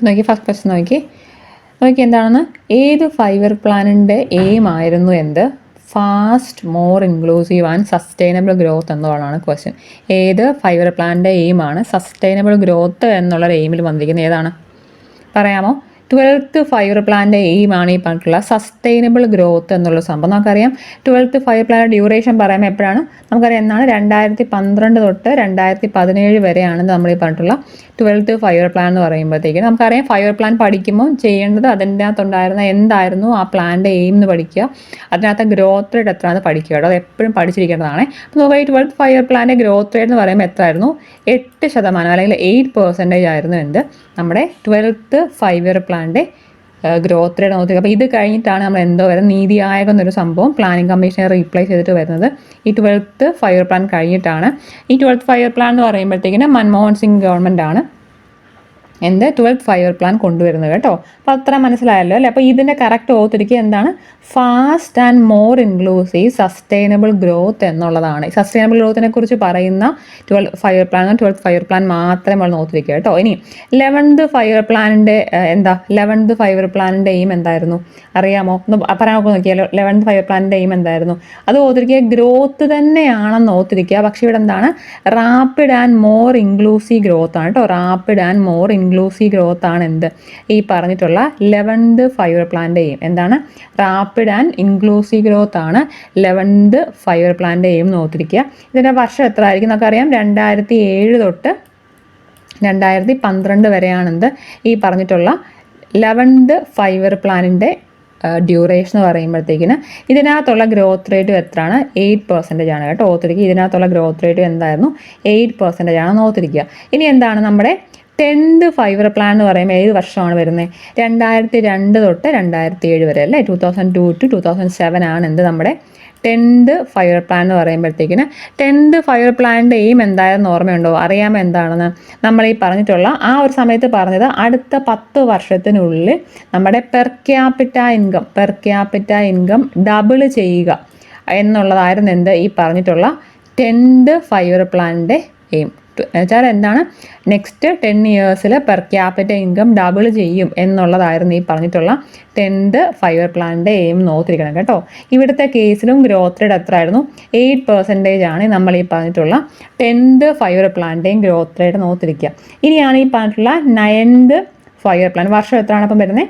നോക്കി first question നോക്കി എന്താണെന്ന്, ഏത് 5-year പ്ലാനിൻ്റെ എയിം ആയിരുന്നു എന്ത്? Fast, more inclusive and sustainable growth എന്നുള്ളതാണ് ക്വസ്റ്റ്യൻ. ഏത് 5-year പ്ലാനിൻ്റെ എയിമാണ് സസ്റ്റൈനബിൾ ഗ്രോത്ത് എന്നുള്ള എയിമിൽ വന്നിരിക്കുന്നത്? ഏതാണ് പറയാമോ? 12th 5-year പ്ലാനിൻ്റെ എയിമാണ് ഈ പറഞ്ഞിട്ടുള്ള സസ്റ്റൈനബിൾ ഗ്രോത്ത് എന്നുള്ള സംഭവം. നമുക്കറിയാം 12th 5-year പ്ലാൻ ഡ്യൂറേഷൻ പറയുമ്പോൾ എപ്പോഴാണ് നമുക്കറിയാം എന്നാണ് 2012 തൊട്ട് 2017 വരെയാണ് നമ്മൾ ഈ പറഞ്ഞിട്ടുള്ള 12th 5-year പ്ലാൻ എന്ന് പറയുമ്പോഴത്തേക്കും നമുക്കറിയാം 5-year പ്ലാൻ പഠിക്കുമ്പോൾ ചെയ്യേണ്ടത് അതിൻ്റെ അകത്തുണ്ടായിരുന്ന എന്തായിരുന്നു ആ പ്ലാനിൻ്റെ എയിം എന്ന് പഠിക്കുക, അതിനകത്ത് ഗ്രോത്ത് റേറ്റ് എത്രയാണെന്ന് പഠിക്കുക കേട്ടോ. അത് എപ്പോഴും പഠിച്ചിരിക്കേണ്ടതാണ്. അപ്പോൾ നോക്കുക, 12th 5-year പ്ലാനിൻ്റെ ഗ്രോത്ത് റേറ്റ് എന്ന് പറയുമ്പോൾ എത്രയായിരുന്നു? 8% അല്ലെങ്കിൽ 8% ആയിരുന്നു എന്ത് നമ്മുടെ 12th 5-year പ്ലാനിൻ്റെ ഗ്രോത്ത് റേറ്റ് നോക്കി. അപ്പോൾ ഇത് കഴിഞ്ഞിട്ടാണ് നമ്മൾ എന്തോ വരുന്നത്, നീതി ആയോഗ് എന്നൊരു സംഭവം പ്ലാനിംഗ് കമ്മീഷനെ റീപ്ലേസ് ചെയ്തിട്ട് വരുന്നത്. ഈ 12th 5-year പ്ലാൻ കഴിഞ്ഞിട്ടാണ്. ഈ 12th 5-year പ്ലാൻ എന്ന് പറയുമ്പോഴത്തേക്കിന് മൻമോഹൻ സിംഗ് ഗവൺമെൻറ് ആണ് 12th 5-year പ്ലാൻ കൊണ്ടുവരുന്നത് കേട്ടോ. അപ്പോൾ അത്ര മനസ്സിലായല്ലോ അല്ലേ? അപ്പോൾ ഇതിൻ്റെ കറക്റ്റ് ഓർത്തിരിക്കുക എന്താണ്? Fast and more inclusive sustainable growth എന്നുള്ളതാണ്. സസ്റ്റൈനബിൾ ഗ്രോത്തിനെ കുറിച്ച് പറയുന്ന 12th 5-year plan 12th 5-year plan മാത്രമേ നമ്മൾ നോക്കിയിരിക്കുക കേട്ടോ. ഇനി 11th 5-year പ്ലാനിൻ്റെ 11th 5-year പ്ലാനിൻ്റെ aim എന്തായിരുന്നു അറിയാമോ? ഒന്ന് പറയാൻ നോക്കിയാലോ. 11th 5-year പ്ലാനിൻ്റെ എയിം എന്തായിരുന്നു? അത് ഓർത്തിരിക്കുക, ഗ്രോത്ത് തന്നെയാണെന്ന് ഓർത്തിരിക്കുക. പക്ഷേ ഇവിടെ എന്താണ്? Rapid and more inclusive growth ആണ് കേട്ടോ. Rapid and more inclusive growth ആണ് എന്ത് ഈ പറഞ്ഞിട്ടുള്ള 11th 5-year പ്ലാനിൻ്റെ എയിം. എന്താണ്? റാപ്പിഡ് ആൻഡ് ഇൻക്ലൂസീവ് ഗ്രോത്ത് ആണ് 11th 5-year പ്ലാനിൻ്റെ എയിം നോക്കിയിരിക്കുക. ഇതിൻ്റെ വർഷം എത്ര ആയിരിക്കും നമുക്കറിയാം? 2007 തൊട്ട് 2012 വരെയാണെന്ത് ഈ പറഞ്ഞിട്ടുള്ള 11th 5-year പ്ലാനിൻ്റെ ഡ്യൂറേഷൻ എന്ന് പറയുമ്പോഴത്തേക്കിന് ഇതിനകത്തുള്ള ഗ്രോത്ത് റേറ്റ് എത്രയാണ്? 8% ആണ് കേട്ടോ. ഓർത്തിരിക്കുക, ഇതിനകത്തുള്ള ഗ്രോത്ത് റേറ്റ് എന്തായിരുന്നു? 8% ആണെന്ന് ഓർത്തിരിക്കുക. ഇനി എന്താണ് നമ്മുടെ 10th 5-year പ്ലാൻ എന്ന് പറയുമ്പോൾ ഏത് വർഷമാണ് വരുന്നത്? 2002 തൊട്ട് 2007 വരെ അല്ലേ? 2002 to 2007 ആണ് എന്ത് നമ്മുടെ 10th 5-year പ്ലാൻ എന്ന് പറയുമ്പോഴത്തേക്കിന് 10th 5-year പ്ലാനിൻ്റെ എയിം എന്തായിരുന്നു ഓർമ്മയുണ്ടോ? അറിയാമോ എന്താണെന്ന്? നമ്മൾ ഈ പറഞ്ഞിട്ടുള്ള ആ ഒരു സമയത്ത് പറഞ്ഞത് അടുത്ത 10 വർഷത്തിനുള്ളിൽ നമ്മുടെ പെർ ക്യാപിറ്റ ഇൻകം ഡബിൾ ചെയ്യുക എന്നുള്ളതായിരുന്നു എന്ത് ഈ പറഞ്ഞിട്ടുള്ള 10th 5-year പ്ലാനിൻ്റെ എയിം. എന്നുവെച്ചാൽ എന്താണ്? Next 10 years per capita income double ചെയ്യും എന്നുള്ളതായിരുന്നു ഈ പറഞ്ഞിട്ടുള്ള 10th 5-year പ്ലാനിൻ്റെ എയിം നോക്കിയിരിക്കണം കേട്ടോ. ഇവിടുത്തെ കേസിലും ഗ്രോത്ത് റേറ്റ് എത്ര ആയിരുന്നു? 8% ആണ് നമ്മൾ ഈ പറഞ്ഞിട്ടുള്ള 10th 5-year പ്ലാനിൻ്റെയും ഗ്രോത്ത് റേറ്റ് നോക്കിയിരിക്കുക. ഇനിയാണ് ഈ പറഞ്ഞിട്ടുള്ള 9th 5-year പ്ലാൻ. വർഷം എത്രയാണ് അപ്പം വരുന്നത്?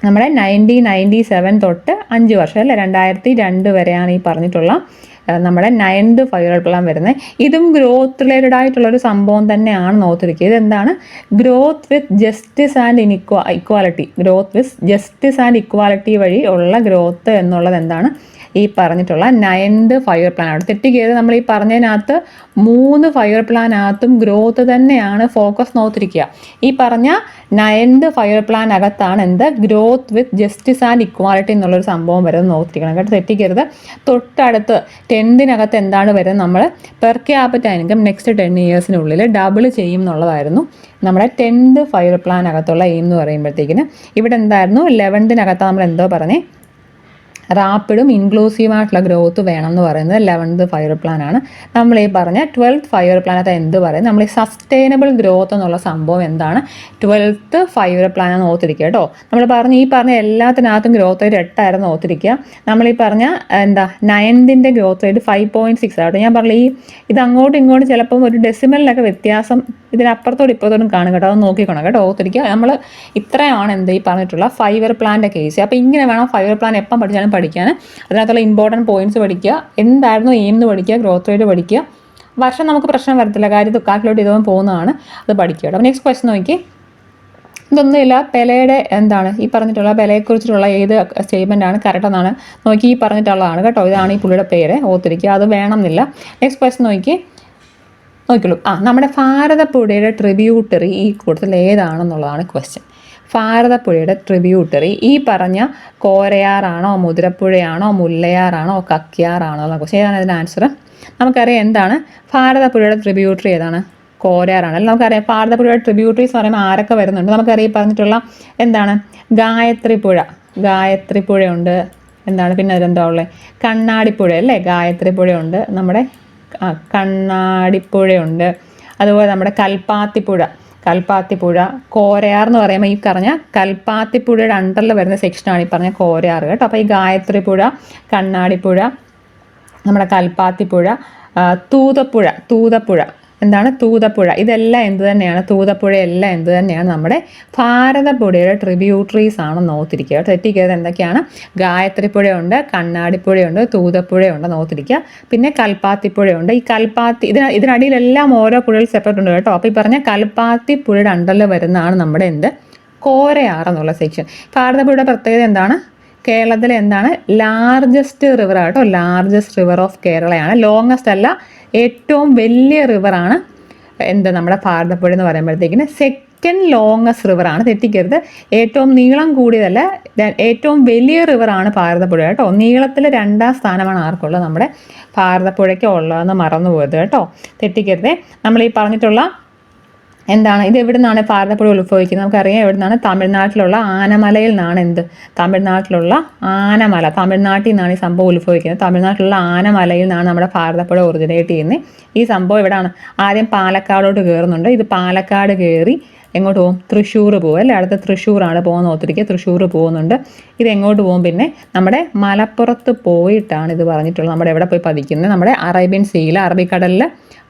നമ്മുടെ 1997 തൊട്ട് 5 വർഷം അല്ലേ? 2002 വരെയാണ് ഈ പറഞ്ഞിട്ടുള്ള നമ്മുടെ 9th 5-year പ്ലാൻ വരുന്നത്. ഇതും ഗ്രോത്ത് റിലേറ്റഡ് ആയിട്ടുള്ളൊരു സംഭവം തന്നെയാണ് നോക്കിയിരിക്കുക. ഇതെന്താണ്? Growth with justice and equality. Growth with justice and equality വഴി ഉള്ള ഗ്രോത്ത് എന്നുള്ളത് എന്താണ് ഈ പറഞ്ഞിട്ടുള്ള 9th 5-year പ്ലാൻ ആണ്. തെറ്റിക്കരുത്, നമ്മൾ ഈ പറഞ്ഞതിനകത്ത് 3 5-year പ്ലാനകത്തും ഗ്രോത്ത് തന്നെയാണ് ഫോക്കസ് നോക്കിയിരിക്കുക. ഈ പറഞ്ഞ 9th 5-year പ്ലാൻ അകത്താണ് എന്ത് growth with justice and equality എന്നുള്ളൊരു സംഭവം വരുന്നത് നോക്കിയിരിക്കണം കേട്ടോ. തെറ്റിക്കരുത്. തൊട്ടടുത്ത് 10th എന്താണ് വരുന്നത്? നമ്മൾ പെർ ക്യാപിറ്റ ഇൻകം നെക്സ്റ്റ് 10 yearsനുള്ളിൽ ഡബിൾ ചെയ്യും എന്നുള്ളതായിരുന്നു നമ്മുടെ 10th 5-year പ്ലാൻ അകത്തുള്ള എയിം എന്ന് പറയുമ്പോഴത്തേക്കിന്. ഇവിടെ എന്തായിരുന്നു? 11th നമ്മൾ എന്തോ പറഞ്ഞേ? റാപ്പിഡും ഇൻക്ലൂസീവായിട്ടുള്ള ഗ്രോത്ത് വേണം എന്ന് പറയുന്നത് 11th 5-year പ്ലാൻ ആണ്. നമ്മൾ ഈ പറഞ്ഞ 12th 5-year പ്ലാനകത്ത് എന്ത് പറയുന്നത്? നമ്മൾ ഈ സസ്റ്റൈനബിൾ ഗ്രോത്ത് എന്നുള്ള സംഭവം എന്താണ് 12th 5-year പ്ലാൻ ആണ് ഓർത്തിരിക്കുക കേട്ടോ. നമ്മൾ ഈ പറഞ്ഞ എല്ലാത്തിനകത്തും ഗ്രോത്ത് റേറ്റ് 8 ആയിരുന്നു ഓർത്തിരിക്കുക. നമ്മൾ ഈ പറഞ്ഞ 9th ഗ്രോത്ത് റേറ്റ് 5.6 ആട്ടോ. ഞാൻ പറഞ്ഞ ഇത് അങ്ങോട്ടും ഇങ്ങോട്ടും ചിലപ്പം ഒരു ഡെസിമലിനൊക്കെ വ്യത്യാസം ഇതിനപ്പുറത്തോടും ഇപ്പുറത്തോടും കാണും കേട്ടോ. അത് നോക്കിക്കണം കേട്ടോ. ഓർത്തിരിക്കുക, നമ്മൾ ഇത്രയാണ് എന്ത് ഈ പറഞ്ഞിട്ടുള്ള 5-year പ്ലാൻ്റെ കേസ്. അപ്പോൾ ഇങ്ങനെ വേണം 5-year പ്ലാൻ എപ്പം പഠിച്ചാലും പഠിക്കാൻ. അതിനകത്തുള്ള ഇമ്പോർട്ടൻറ്റ് പോയിന്റ്സ് പഠിക്കുക, എന്തായിരുന്നു എയിം എന്ന് പഠിക്കുക, ഗ്രോത്ത് റേറ്റ് പഠിക്കുക. വർഷം നമുക്ക് പ്രശ്നം വരത്തില്ല, കാര്യം കാൽക്കുലേറ്റ് ചെയ്തവൻ പോകുന്നതാണ്, അത് പഠിക്കുക. അപ്പോൾ നെക്സ്റ്റ് ക്വസ്റ്റ്യൻ നോക്കി. ഇതൊന്നുമില്ല, പെലെയുടെ എന്താണ് ഈ പറഞ്ഞിട്ടുള്ള പെലെയെക്കുറിച്ചിട്ടുള്ള ഏത് സ്റ്റേറ്റ്മെൻ്റ് ആണ് കറക്റ്റ് എന്നാണ് നോക്കി ഈ പറഞ്ഞിട്ടുള്ളതാണ് കേട്ടോ. ഇതാണ് ഈ പുള്ളിയുടെ പേര്, ഓർത്തിരിക്കുക, അത് വേണമെന്നില്ല. നെക്സ്റ്റ് ക്വസ്റ്റ്യൻ നോക്കിയുള്ളൂ. നമ്മുടെ ഭാരതപ്പുഴയുടെ ട്രിബ്യൂട്ടറി ഈ കൂട്ടത്തിൽ ഏതാണെന്നുള്ളതാണ് ക്വസ്റ്റ്യൻ. ഭാരതപ്പുഴയുടെ ട്രിബ്യൂട്ടറി ഈ പറഞ്ഞ കോരയാറാണോ, മുതിരപ്പുഴയാണോ, മുല്ലയാറാണോ, കക്കിയാറാണോ എന്ന ക്വസ്റ്റ്യൻ. ഏതാണ് ഇതിൻ്റെ ആൻസർ? നമുക്കറിയാം എന്താണ് ഭാരതപ്പുഴയുടെ ട്രിബ്യൂട്ടറി ഏതാണ്? കോരയാറാണ്. അല്ല, നമുക്കറിയാം ഭാരതപ്പുഴയുടെ ട്രിബ്യൂട്ടറീസ് പറയുമ്പോൾ ആരൊക്കെ വരുന്നുണ്ട്? നമുക്കറിയാം പറഞ്ഞിട്ടുള്ള എന്താണ് ഗായത്രി പുഴയുണ്ട്. എന്താണ് പിന്നെ അതിലെന്താ ഉള്ളത്? കണ്ണാടിപ്പുഴ അല്ലേ? ഗായത്രി പുഴയുണ്ട്, നമ്മുടെ കണ്ണാടിപ്പുഴയുണ്ട്. അതുപോലെ നമ്മുടെ കൽപ്പാത്തിപ്പുഴ. കോരയാർ എന്ന് പറയുമ്പോൾ ഈ പറഞ്ഞ കൽപ്പാത്തിപ്പുഴയുടെ അണ്ടറിൽ വരുന്ന സെക്ഷനാണ് ഈ പറഞ്ഞ കോരയാർ കേട്ടോ. അപ്പോൾ ഈ ഗായത്രിപ്പുഴ, കണ്ണാടിപ്പുഴ, നമ്മുടെ കൽപ്പാത്തിപ്പുഴ, തൂതപ്പുഴ എന്താണ് തൂതപ്പുഴ, ഇതെല്ലാം എന്ത് തന്നെയാണ്, തൂതപ്പുഴയെല്ലാം എന്ത് തന്നെയാണ്, നമ്മുടെ ഭാരതപ്പുഴയുടെ ട്രിബ്യൂട്ടറീസ് ആണെന്ന് ഓർത്തിരിക്കുക. തെറ്റിക്കരുത്. എന്തൊക്കെയാണ്? ഗായത്രിപ്പുഴയുണ്ട്, കണ്ണാടിപ്പുഴയുണ്ട്, തൂതപ്പുഴയുണ്ട് ഓർത്തിരിക്കുക. പിന്നെ കൽപ്പാത്തിപ്പുഴയുണ്ട്. ഈ ഇതിനടിയിലെല്ലാം ഓരോ പുഴകൾ സെപ്പറേറ്റ് ഉണ്ട് കേട്ടോ. അപ്പോൾ ഈ പറഞ്ഞ കൽപ്പാത്തിപ്പുഴയുടെ അണ്ടറിൽ വരുന്നതാണ് നമ്മുടെ എന്ത്, കോരയാർ എന്നുള്ള സെക്ഷൻ. ഭാരതപ്പുഴയുടെ പ്രത്യേകത എന്താണ്? കേരളത്തിലെ എന്താണ്, ലാർജസ്റ്റ് റിവർ ആട്ടോ. ലാർജസ്റ്റ് റിവർ ഓഫ് കേരളയാണ്. ലോങ്ങസ്റ്റ് അല്ല, ഏറ്റവും വലിയ റിവറാണ് എന്ത്, നമ്മുടെ ഭാരതപ്പുഴ എന്ന് പറയുമ്പോഴത്തേക്കിന് സെക്കൻഡ് ലോങ്ങസ്റ്റ് റിവറാണ്. തെറ്റിക്കരുത്. ഏറ്റവും നീളം കൂടിയതല്ല, ഏറ്റവും വലിയ റിവറാണ് ഭാരതപ്പുഴ കേട്ടോ. നീളത്തിൽ 2ാം സ്ഥാനമാണ് ആർക്കുള്ളത്, നമ്മുടെ ഭാരതപ്പുഴയ്ക്ക് ഉള്ളതെന്ന് മറന്നു പോയത് കേട്ടോ. തെറ്റിക്കരുത്. നമ്മൾ ഈ പറഞ്ഞിട്ടുള്ള എന്താണ്, ഇത് എവിടെ നിന്നാണ് ഭാരതപ്പുഴ ഉത്ഭവിക്കുന്നത്? നമുക്കറിയാം എവിടെ നിന്നാണ്, തമിഴ്നാട്ടിലുള്ള ആനമലയിൽ നിന്നാണ് എന്ത്, തമിഴ്നാട്ടിലുള്ള ആനമല, തമിഴ്നാട്ടിൽ നിന്നാണ് ഈ സംഭവം ഉത്ഭവിക്കുന്നത്. തമിഴ്നാട്ടിലുള്ള ആനമലയിൽ നിന്നാണ് നമ്മുടെ ഭാരതപ്പുഴ ഒറിജിനേറ്റ് ചെയ്യുന്നത്. ഈ സംഭവം എവിടെയാണ്? ആദ്യം പാലക്കാടോട്ട് കയറുന്നുണ്ട്. ഇത് പാലക്കാട് കയറി എങ്ങോട്ട് പോകും? തൃശ്ശൂർ പോകും അല്ലേ. അടുത്ത തൃശ്ശൂരാണ് പോകുന്നത് ഓർത്തിരിക്കുക. തൃശ്ശൂർ പോകുന്നുണ്ട്. ഇത് എങ്ങോട്ട് പോകും? പിന്നെ നമ്മുടെ മലപ്പുറത്ത് പോയിട്ടാണ് ഇത് പറഞ്ഞിട്ടുള്ളത്. നമ്മുടെ എവിടെ പോയി പതിക്കുന്നത്? നമ്മുടെ അറേബ്യൻ സീയിൽ, അറബിക്കടലിൽ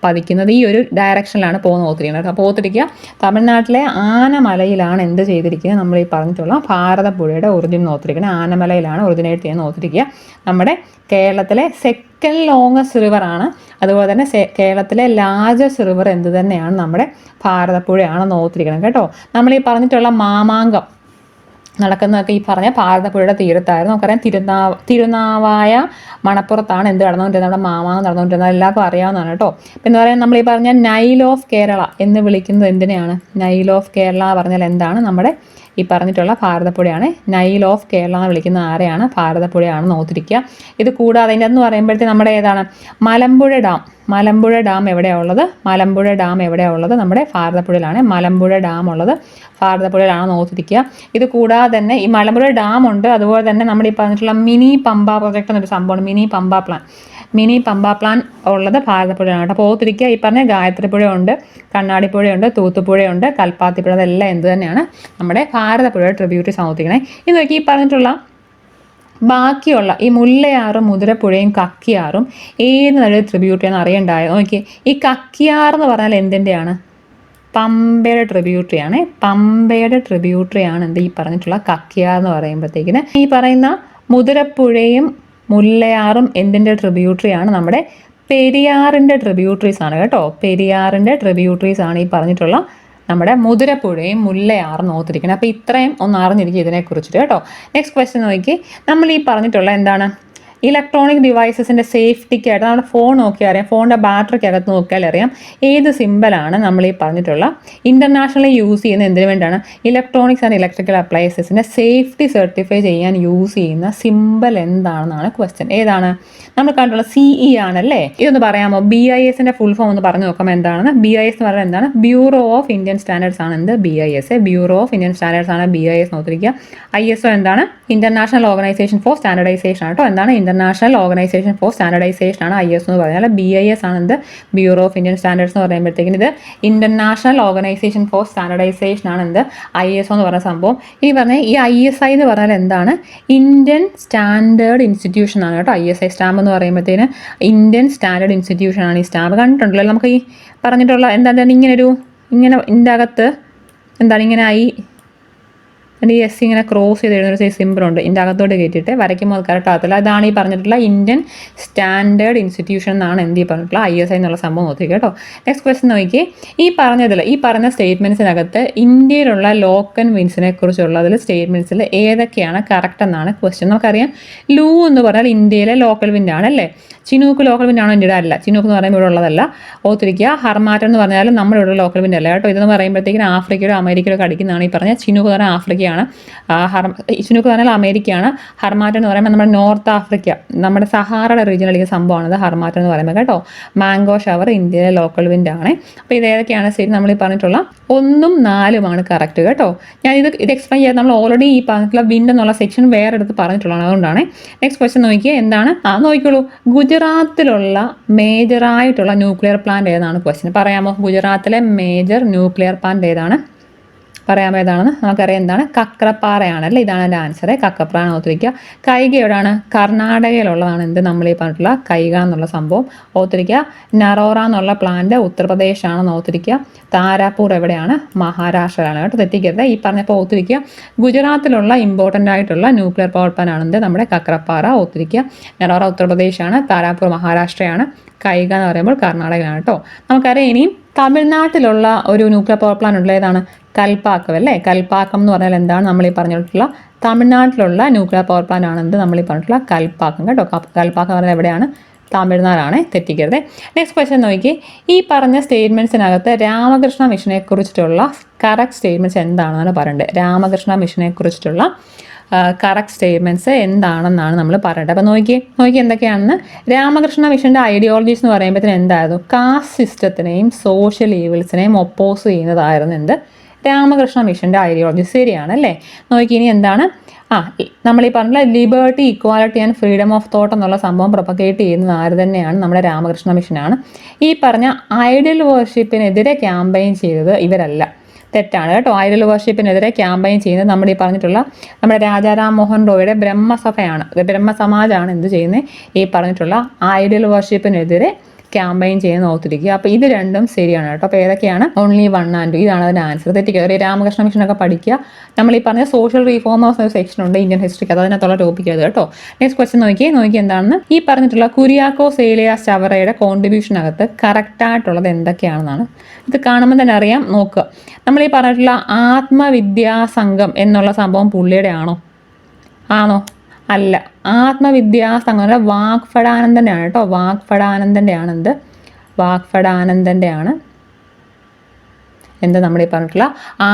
പതിക്കുന്നത്. ഈ ഒരു ഡയറക്ഷനിലാണ് പോകുന്നത് ഓർത്തിരിക്കുന്നത്. അപ്പോൾ ഓർത്തിരിക്കുക, തമിഴ്നാട്ടിലെ ആനമലയിലാണ് എന്ത് ചെയ്തിരിക്കുന്നത്, നമ്മൾ ഈ പറഞ്ഞിട്ടുള്ള ഭാരതപ്പുഴയുടെ ഒറിജിൻ ഓർത്തിരിക്കുന്നത്. ആനമലയിലാണ് ഒറിജിനേറ്റ് ചെയ്യുന്നത് ഓർത്തിരിക്കുക. നമ്മുടെ കേരളത്തിലെ സെക്കൻഡ് ലോങ്ങസ്റ്റ് റിവറാണ്. അതുപോലെ തന്നെ കേരളത്തിലെ ലാർജസ്റ്റ് റിവർ എന്ത് തന്നെയാണ്, നമ്മുടെ ഭാരതപ്പുഴയാണെന്ന് ഓർത്തിരിക്കണം കേട്ടോ. നമ്മൾ ഈ പറഞ്ഞിട്ടുള്ള മാമാങ്കം നടക്കുന്നതൊക്കെ ഈ പറഞ്ഞ ഭാരതപ്പുഴയുടെ തീരത്തായിരുന്നു. നമുക്കറിയാം തിരുനാവായ മണപ്പുറത്താണ് എന്ത് നടന്നുകൊണ്ടിരുന്നത്, നമ്മുടെ മാമാങ്കം നടന്നുകൊണ്ടിരുന്നത്. എല്ലാവർക്കും അറിയാവുന്നതാണ് കേട്ടോ. പിന്നെ പറയാൻ നമ്മൾ ഈ പറഞ്ഞ നൈൽ ഓഫ് കേരള എന്ന് വിളിക്കുന്നത് എന്തിനെയാണ്? നൈൽ ഓഫ് കേരള പറഞ്ഞാൽ എന്താണ്? നമ്മുടെ ഈ പറഞ്ഞിട്ടുള്ള ഭാരതപ്പുഴയാണ്. നൈൽ ഓഫ് കേരള എന്ന് വിളിക്കുന്ന ആരെയാണ്? ഭാരതപ്പുഴയാണെന്ന് ഓർത്തിരിക്കുക. ഇത് കൂടാതെ അതിൻ്റെ എന്ന് പറയുമ്പോഴത്തേക്ക് നമ്മുടെ ഏതാണ്? മലമ്പുഴ ഡാം. മലമ്പുഴ ഡാം എവിടെയാണ് ഉള്ളത്? മലമ്പുഴ ഡാം എവിടെയാണ് ഉള്ളത്? നമ്മുടെ ഭാരതപ്പുഴയിലാണ്. മലമ്പുഴ ഡാം ഉള്ളത് ഭാരതപ്പുഴയിലാണെന്ന് ഓർത്തിരിക്കുക. ഇത് കൂടാതെ തന്നെ ഈ മലമ്പുഴ ഡാം ഉണ്ട്. അതുപോലെ തന്നെ നമ്മുടെ ഈ പറഞ്ഞിട്ടുള്ള മിനി പമ്പ പ്രൊജക്ട് എന്നൊരു സംഭവമാണ്. മിനി പമ്പ പ്ലാൻ ഉള്ളത് ഭാരതപ്പുഴയാണ് കേട്ടോ. അപ്പോൾ ഓർത്തിരിക്കുക, ഈ പറഞ്ഞ ഗായത്രിപ്പുഴ ഉണ്ട്, കണ്ണാടിപ്പുഴയുണ്ട്, തൂത്തുപുഴയുണ്ട്, കൽപ്പാത്തിപ്പുഴ, അതെല്ലാം എന്ത് തന്നെയാണ്? നമ്മുടെ ഭാരതപ്പുഴയുടെ ട്രിബ്യൂട്ടറീസ് ഓർത്തിരിക്കണേ. ഇത് നോക്കി, ഈ പറഞ്ഞിട്ടുള്ള ബാക്കിയുള്ള ഈ മുല്ലയാറും മുതിരപ്പുഴയും കക്കിയാറും ഏത് നടുവ് ട്രിബ്യൂട്ടറിയാണെന്ന് അറിയണ്ടായോ? നോക്കി, ഈ കക്കിയാർ എന്ന് പറഞ്ഞാൽ എന്തിൻ്റെയാണ്? പമ്പയുടെ ട്രിബ്യൂട്ടറിയാണ്. പമ്പയുടെ ട്രിബ്യൂട്ടറിയാണ് എന്ത് ഈ പറഞ്ഞിട്ടുള്ള കക്കിയാർ എന്ന് പറയുമ്പോഴത്തേക്കിന്. ഈ പറയുന്ന മുതിരപ്പുഴയും മുല്ലയാറും എന്തിൻ്റെ ട്രിബ്യൂട്ടറിയാണ്? നമ്മുടെ പെരിയാറിൻ്റെ ട്രിബ്യൂട്ടറീസ് ആണ് കേട്ടോ. പെരിയാറിൻ്റെ ട്രിബ്യൂട്ടറീസ് ആണ് ഈ പറഞ്ഞിട്ടുള്ള നമ്മുടെ മുതിരപ്പുഴയും മുല്ലയാറും ഓർത്തിരിക്കണം. അപ്പോൾ ഇത്രയും ഒന്ന് അറിഞ്ഞിരിക്കും ഇതിനെക്കുറിച്ചിട്ട് കേട്ടോ. നെക്സ്റ്റ് ക്വസ്റ്റ്യൻ നോക്കി, നമ്മൾ ഈ പറഞ്ഞിട്ടുള്ള എന്താണ്, ഇലക്ട്രോണിക് ഡിവൈസസിൻ്റെ സേഫ്റ്റിക്കായിട്ട് നമ്മുടെ ഫോൺ നോക്കിയാൽ അറിയാം, ഫോണിൻ്റെ ബാറ്ററിക്ക് അകത്ത് നോക്കിയാൽ അറിയാം ഏത് സിമ്പലാണ് നമ്മൾ ഈ പറഞ്ഞിട്ടുള്ള ഇൻ്റർനാഷണലി യൂസ് ചെയ്യുന്ന എന്തിനു വേണ്ടിയാണ്? ഇലക്ട്രോണിക്സ് ആൻഡ് ഇലക്ട്രിക്കൽ അപ്ലയൻസസിൻ്റെ സേഫ്റ്റി സർട്ടിഫൈ ചെയ്യാൻ യൂസ് ചെയ്യുന്ന സിമ്പൽ എന്താണെന്നാണ് ക്വസ്റ്റ്യൻ. ഏതാണ്? നമ്മൾ കണ്ടുള്ള CE ആണല്ലേ. ഇതൊന്ന് പറയാമോ? BIS-ൻ്റെ ഫുൾ ഫോം ഒന്ന് പറഞ്ഞു നോക്കാം എന്താണെന്ന്. BIS എന്ന് പറയുന്നത് എന്താണ്? ബ്യൂറോ ഓഫ് ഇന്ത്യൻ സ്റ്റാൻഡേർഡ്സ് ആണ് എന്ത്? BIS. Bureau of Indian standards ആണ് BIS നോക്കിയിരിക്കുക. ISO എന്താണ്? ഇന്റർനാഷണൽ ഓർഗനൈസേഷൻ ഫോർ സ്റ്റാൻഡർഡൈസേഷൻ ആണ് കേട്ടോ. എന്താണ്? ഇന്റർനാഷണൽ ഓർഗനൈസേഷൻ ഫോർ സ്റ്റാൻഡർഡൈസേഷൻ ആണ് ISO എന്ന് പറഞ്ഞാൽ. BIS ആണ് എന്ത്? ബ്യൂറോ ഓഫ് ഇന്ത്യൻ സ്റ്റാൻഡേർഡ്സ് എന്ന് പറയുമ്പോഴത്തേക്കും ഇത് ഇന്റർനാഷണൽ ഓർഗനൈസേഷൻ ഫോർ സ്റ്റാൻഡർഡൈസേഷൻ ആണ് എന്ത്? ISO എന്ന് പറയുന്ന സംഭവം. ഇനി പറഞ്ഞാൽ ഈ ISI എന്ന് പറഞ്ഞാൽ എന്താണ്? ഇന്ത്യൻ സ്റ്റാൻഡേർഡ് ഇൻസ്റ്റിറ്റ്യൂഷൻ ആണ് കേട്ടോ. ISI സ്റ്റാമ്പ് എന്ന് പറയുമ്പോഴത്തേന് ഇന്ത്യൻ സ്റ്റാൻഡേർഡ് ഇൻസ്റ്റിറ്റ്യൂഷൻ ആണ്. ഈ സ്റ്റാമ്പ് കണ്ടിട്ടുണ്ടല്ലോ നമുക്ക്. ഈ പറഞ്ഞിട്ടുള്ള എന്താണ് ഇങ്ങനെ ഇതിൻ്റെ അകത്ത് എന്താണ് ഇങ്ങനെ ഈ എസ് ഇങ്ങനെ ക്രോസ് ചെയ്ത് എഴുതുന്ന ഒരു സിമ്പിളുണ്ട്. ഇതിൻ്റെ അകത്തോട്ട് കയറ്റിയിട്ട് വരയ്ക്കുമ്പോൾ അത് കറക്റ്റ് ആകത്തില്ല. അതാണ് ഈ പറഞ്ഞിട്ടുള്ള ഇന്ത്യൻ സ്റ്റാൻഡേർഡ് ഇൻസ്റ്റിറ്റ്യൂഷൻ എന്നാണ് എന്ത് ഈ പറഞ്ഞിട്ടുള്ള ISI എന്നുള്ള സംഭവം നോക്കി കേട്ടോ. നെക്സ്റ്റ് ക്വസ്റ്റ്യൻ നോക്കി, ഈ പറഞ്ഞ സ്റ്റേറ്റ്മെൻറ്റ്സിനകത്ത് ഇന്ത്യയിലുള്ള ലോ കൺവെൻഷനെ കുറിച്ചുള്ളതിൽ സ്റ്റേറ്റ്മെൻറ്റ്സിൽ ഏതൊക്കെയാണ് കറക്റ്റ് എന്നാണ് ക്വസ്റ്റ്യൻ. നമുക്കറിയാം ലൂ എന്ന് പറഞ്ഞാൽ ഇന്ത്യയിലെ ലോക്കൽ വിൻഡ് ആണല്ലേ. ചിനൂക്ക് ലോക്കൽ വിൻഡ് ആണോ ഇന്ത്യയുടെ? അല്ല. ചിനൂക്ക് എന്ന് പറയുമ്പോൾ ഇവിടെ ഉള്ളതല്ല. ഓർത്തിരിക്കുക. ഹർമാറ്റൻ എന്ന് പറഞ്ഞാലും നമ്മുടെ ഇവിടെ ലോക്കൽ വിൻഡ് അല്ല കേട്ടോ. ഇതെന്ന് പറയുമ്പോഴത്തേക്കും ആഫ്രിക്കയിലോ അമേരിക്കയിലോ അടിക്കുന്നതാണ് ഈ പറഞ്ഞ. ചിനൂക്ക് എന്ന് പറഞ്ഞാൽ ആഫ്രിക്കയാണ്, ചിനൂക്ക് എന്ന് പറഞ്ഞാൽ അമേരിക്കയാണ്. ഹർമാറ്റൻ എന്ന് പറയുമ്പോൾ നമ്മുടെ നോർത്ത് ആഫ്രിക്ക, നമ്മുടെ സഹാറയുടെ റീജിയനിൽ അടിക്കുന്ന സംഭവമാണ് ഹർമാറ്റൻ എന്ന് പറയുമ്പോൾ കേട്ടോ. മാംഗോ ഷവർ ഇന്ത്യയിലെ ലോക്കൽ വിൻഡ് ആണ്. അപ്പോൾ ഇത് ഏതൊക്കെയാണ് ശരി? നമ്മൾ ഈ പറഞ്ഞിട്ടുള്ള 1ഉം 4ഉമാണ് കറക്റ്റ് കേട്ടോ. ഞാൻ ഇത് എക്സ്പ്ലെയിൻ ചെയ്യാൻ നമ്മൾ ഓൾറെഡി ഈ പറഞ്ഞിട്ടുള്ള വിൻഡ് എന്നുള്ള സെക്ഷൻ വേറെ എടുത്ത് പറഞ്ഞിട്ടുള്ളതാണ്. അതുകൊണ്ടാണ്. നെക്സ്റ്റ് ക്വസ്റ്റ്യൻ നോക്കിയാൽ എന്താണ്? നോക്കിക്കോളൂ. ഗുജറാത്ത് ഗുജറാത്തിലുള്ള മേജറായിട്ടുള്ള ന്യൂക്ലിയർ പ്ലാന്റ് ഏതാണ് ക്വസ്റ്റ്യൻ. പറയാമോ? ഗുജറാത്തിലെ മേജർ ന്യൂക്ലിയർ പ്ലാന്റ് ഏതാണ്? പറയാമോ ഏതാണെന്ന്? നമുക്കറിയാം എന്താണ്, കക്രപ്പാറയാണല്ലേ. ഇതാണ് എൻ്റെ ആൻസർ. കക്രപ്പാറ ഓർത്തിരിക്കുക. കൈഗ എവിടെയാണ്? കർണാടകയിലുള്ളതാണ് എന്ത് നമ്മൾ ഈ പറഞ്ഞിട്ടുള്ള കൈഗ എന്നുള്ള സംഭവം ഓർത്തിരിക്കുക. നറോറ എന്നുള്ള പ്ലാന്റ് ഉത്തർപ്രദേശ് ആണെന്ന് ഓർത്തിരിക്കുക. താരാപൂർ എവിടെയാണ്? മഹാരാഷ്ട്രയിലാണ് കേട്ടോ, തെറ്റിക്കരുത്. ഈ പറഞ്ഞപ്പോൾ ഓർത്തിരിക്കുക. ഗുജറാത്തിലുള്ള ഇമ്പോർട്ടൻ്റ് ആയിട്ടുള്ള ന്യൂക്ലിയർ പവർ പ്ലാന്റ് ആണെന്ത് നമ്മുടെ കക്രപ്പാറ ഓർത്തിരിക്കുക. നറോറ ഉത്തർപ്രദേശാണ്, താരാപൂർ മഹാരാഷ്ട്രയാണ്, കൈഗ എന്ന് പറയുമ്പോൾ കർണാടകയാണ് കേട്ടോ. നമുക്കറിയാം ഇനിയും തമിഴ്നാട്ടിലുള്ള ഒരു ന്യൂക്ലിയർ പവർ പ്ലാന്റ് ഉള്ള ഏതാണ്? കൽപ്പാക്കം അല്ലേ. കൽപ്പാക്കം എന്ന് പറഞ്ഞാൽ എന്താണ്? നമ്മൾ ഈ പറഞ്ഞിട്ടുള്ള തമിഴ്നാട്ടിലുള്ള ന്യൂക്ലിയർ പവർ പ്ലാന്റ് ആണെന്ത് നമ്മൾ ഈ പറഞ്ഞിട്ടുള്ള കൽപ്പാക്കം കേട്ടോ. കൽപ്പാക്കം എന്ന് പറഞ്ഞാൽ എവിടെയാണ്? തമിഴ്നാടാണ്, തെറ്റിക്കരുത്. നെക്സ്റ്റ് ക്വസ്റ്റ്യൻ നോക്കി. ഈ പറഞ്ഞ സ്റ്റേറ്റ്മെൻറ്റ്സിനകത്ത് രാമകൃഷ്ണ മിഷനെ കുറിച്ചിട്ടുള്ള കറക്റ്റ് സ്റ്റേറ്റ്മെൻറ്റ്സ് എന്താണെന്നാണ് പറയേണ്ടത്. രാമകൃഷ്ണ മിഷനെ കുറിച്ചിട്ടുള്ള കറക്റ്റ് സ്റ്റേറ്റ്മെൻറ്റ്സ് എന്താണെന്നാണ് നമ്മൾ പറയേണ്ടത്. അപ്പോൾ നോക്കി എന്തൊക്കെയാണെന്ന്. രാമകൃഷ്ണ മിഷൻ്റെ ഐഡിയോളജീസ് എന്ന് പറയുമ്പോഴത്തേന് എന്തായിരുന്നു? കാസ്റ്റ് സിസ്റ്റത്തിനെയും സോഷ്യൽ ഈവിൾസിനെയും ഒപ്പോസ് ചെയ്യുന്നതായിരുന്നു എന്ത്? രാമകൃഷ്ണ മിഷൻ്റെ ഐഡിയോളജി. ശരിയാണ് അല്ലേ. നോക്കി ഇനി എന്താണ്? നമ്മൾ ഈ പറഞ്ഞ liberty, equality and freedom of thought എന്നുള്ള സംഭവം പ്രൊപ്പഗേറ്റ് ചെയ്യുന്നത് ആര് തന്നെയാണ്? നമ്മുടെ രാമകൃഷ്ണ മിഷനാണ്. ഈ പറഞ്ഞ ഐഡൽ വർഷിപ്പിനെതിരെ ക്യാമ്പയിൻ ചെയ്തത് ഇവരല്ല, തെറ്റാണ് കേട്ടോ. ഐഡൽ വർഷിപ്പിനെതിരെ ക്യാമ്പയിൻ ചെയ്യുന്നത് നമ്മുടെ ഈ പറഞ്ഞിട്ടുള്ള നമ്മുടെ രാജാറാം മോഹൻ റോയുടെ ബ്രഹ്മസഭയാണ്, ബ്രഹ്മസമാജാണ് എന്ത് ചെയ്യുന്നത്? ഈ പറഞ്ഞിട്ടുള്ള ഐഡൽ വർഷിപ്പിനെതിരെ ക്യാമ്പയിൻ ചെയ്യുന്ന ഓർത്തിരിക്കുക. അപ്പോൾ ഇത് രണ്ടും ശരിയാണ് കേട്ടോ. അപ്പോൾ ഏതൊക്കെയാണ്? ഓൺലി 1 and 2 ഇതാണ് അതിൻ്റെ ആൻസർ. തെറ്റിക്കുക. ഒരു രാമകൃഷ്ണ മിഷനൊക്കെ പഠിക്കുക. നമ്മൾ ഈ പറഞ്ഞ സോഷ്യൽ റീഫോമേഴ്സ് ഒരു സെക്ഷൻ ഉണ്ട് ഇന്ത്യൻ ഹിസ്റ്ററിക്ക്, അത് അതിനകത്തുള്ള ടോപ്പിക് അത് കേട്ടോ. നെക്സ്റ്റ് ക്വസ്റ്റ്യൻ നോക്കി എന്താണെന്ന്. ഈ പറഞ്ഞിട്ടുള്ള കുര്യാക്കോസ് ഏലിയാസ് ചവറയുടെ കോൺട്രിബ്യൂഷനകത്ത് കറക്റ്റായിട്ടുള്ളത് എന്തൊക്കെയാണെന്നാണ്. ഇത് കാണുമ്പോൾ തന്നെ അറിയാം. നോക്കുക. നമ്മൾ ഈ പറഞ്ഞിട്ടുള്ള ആത്മവിദ്യാസംഘം എന്നുള്ള സംഭവം പുള്ളിയുടെ ആണോ? അല്ല. ആത്മവിദ്യാസംഘം വാഗ്ഫടാനന്ദൻ്റെ ആണ് കേട്ടോ. വാഗ്ഫടാനന്ദൻ്റെ ആണ് എന്ത്? വാഗ്ഫടാനന്ദൻ്റെ ആണ് എന്ത് നമ്മൾ ഈ പറഞ്ഞിട്ടുള്ള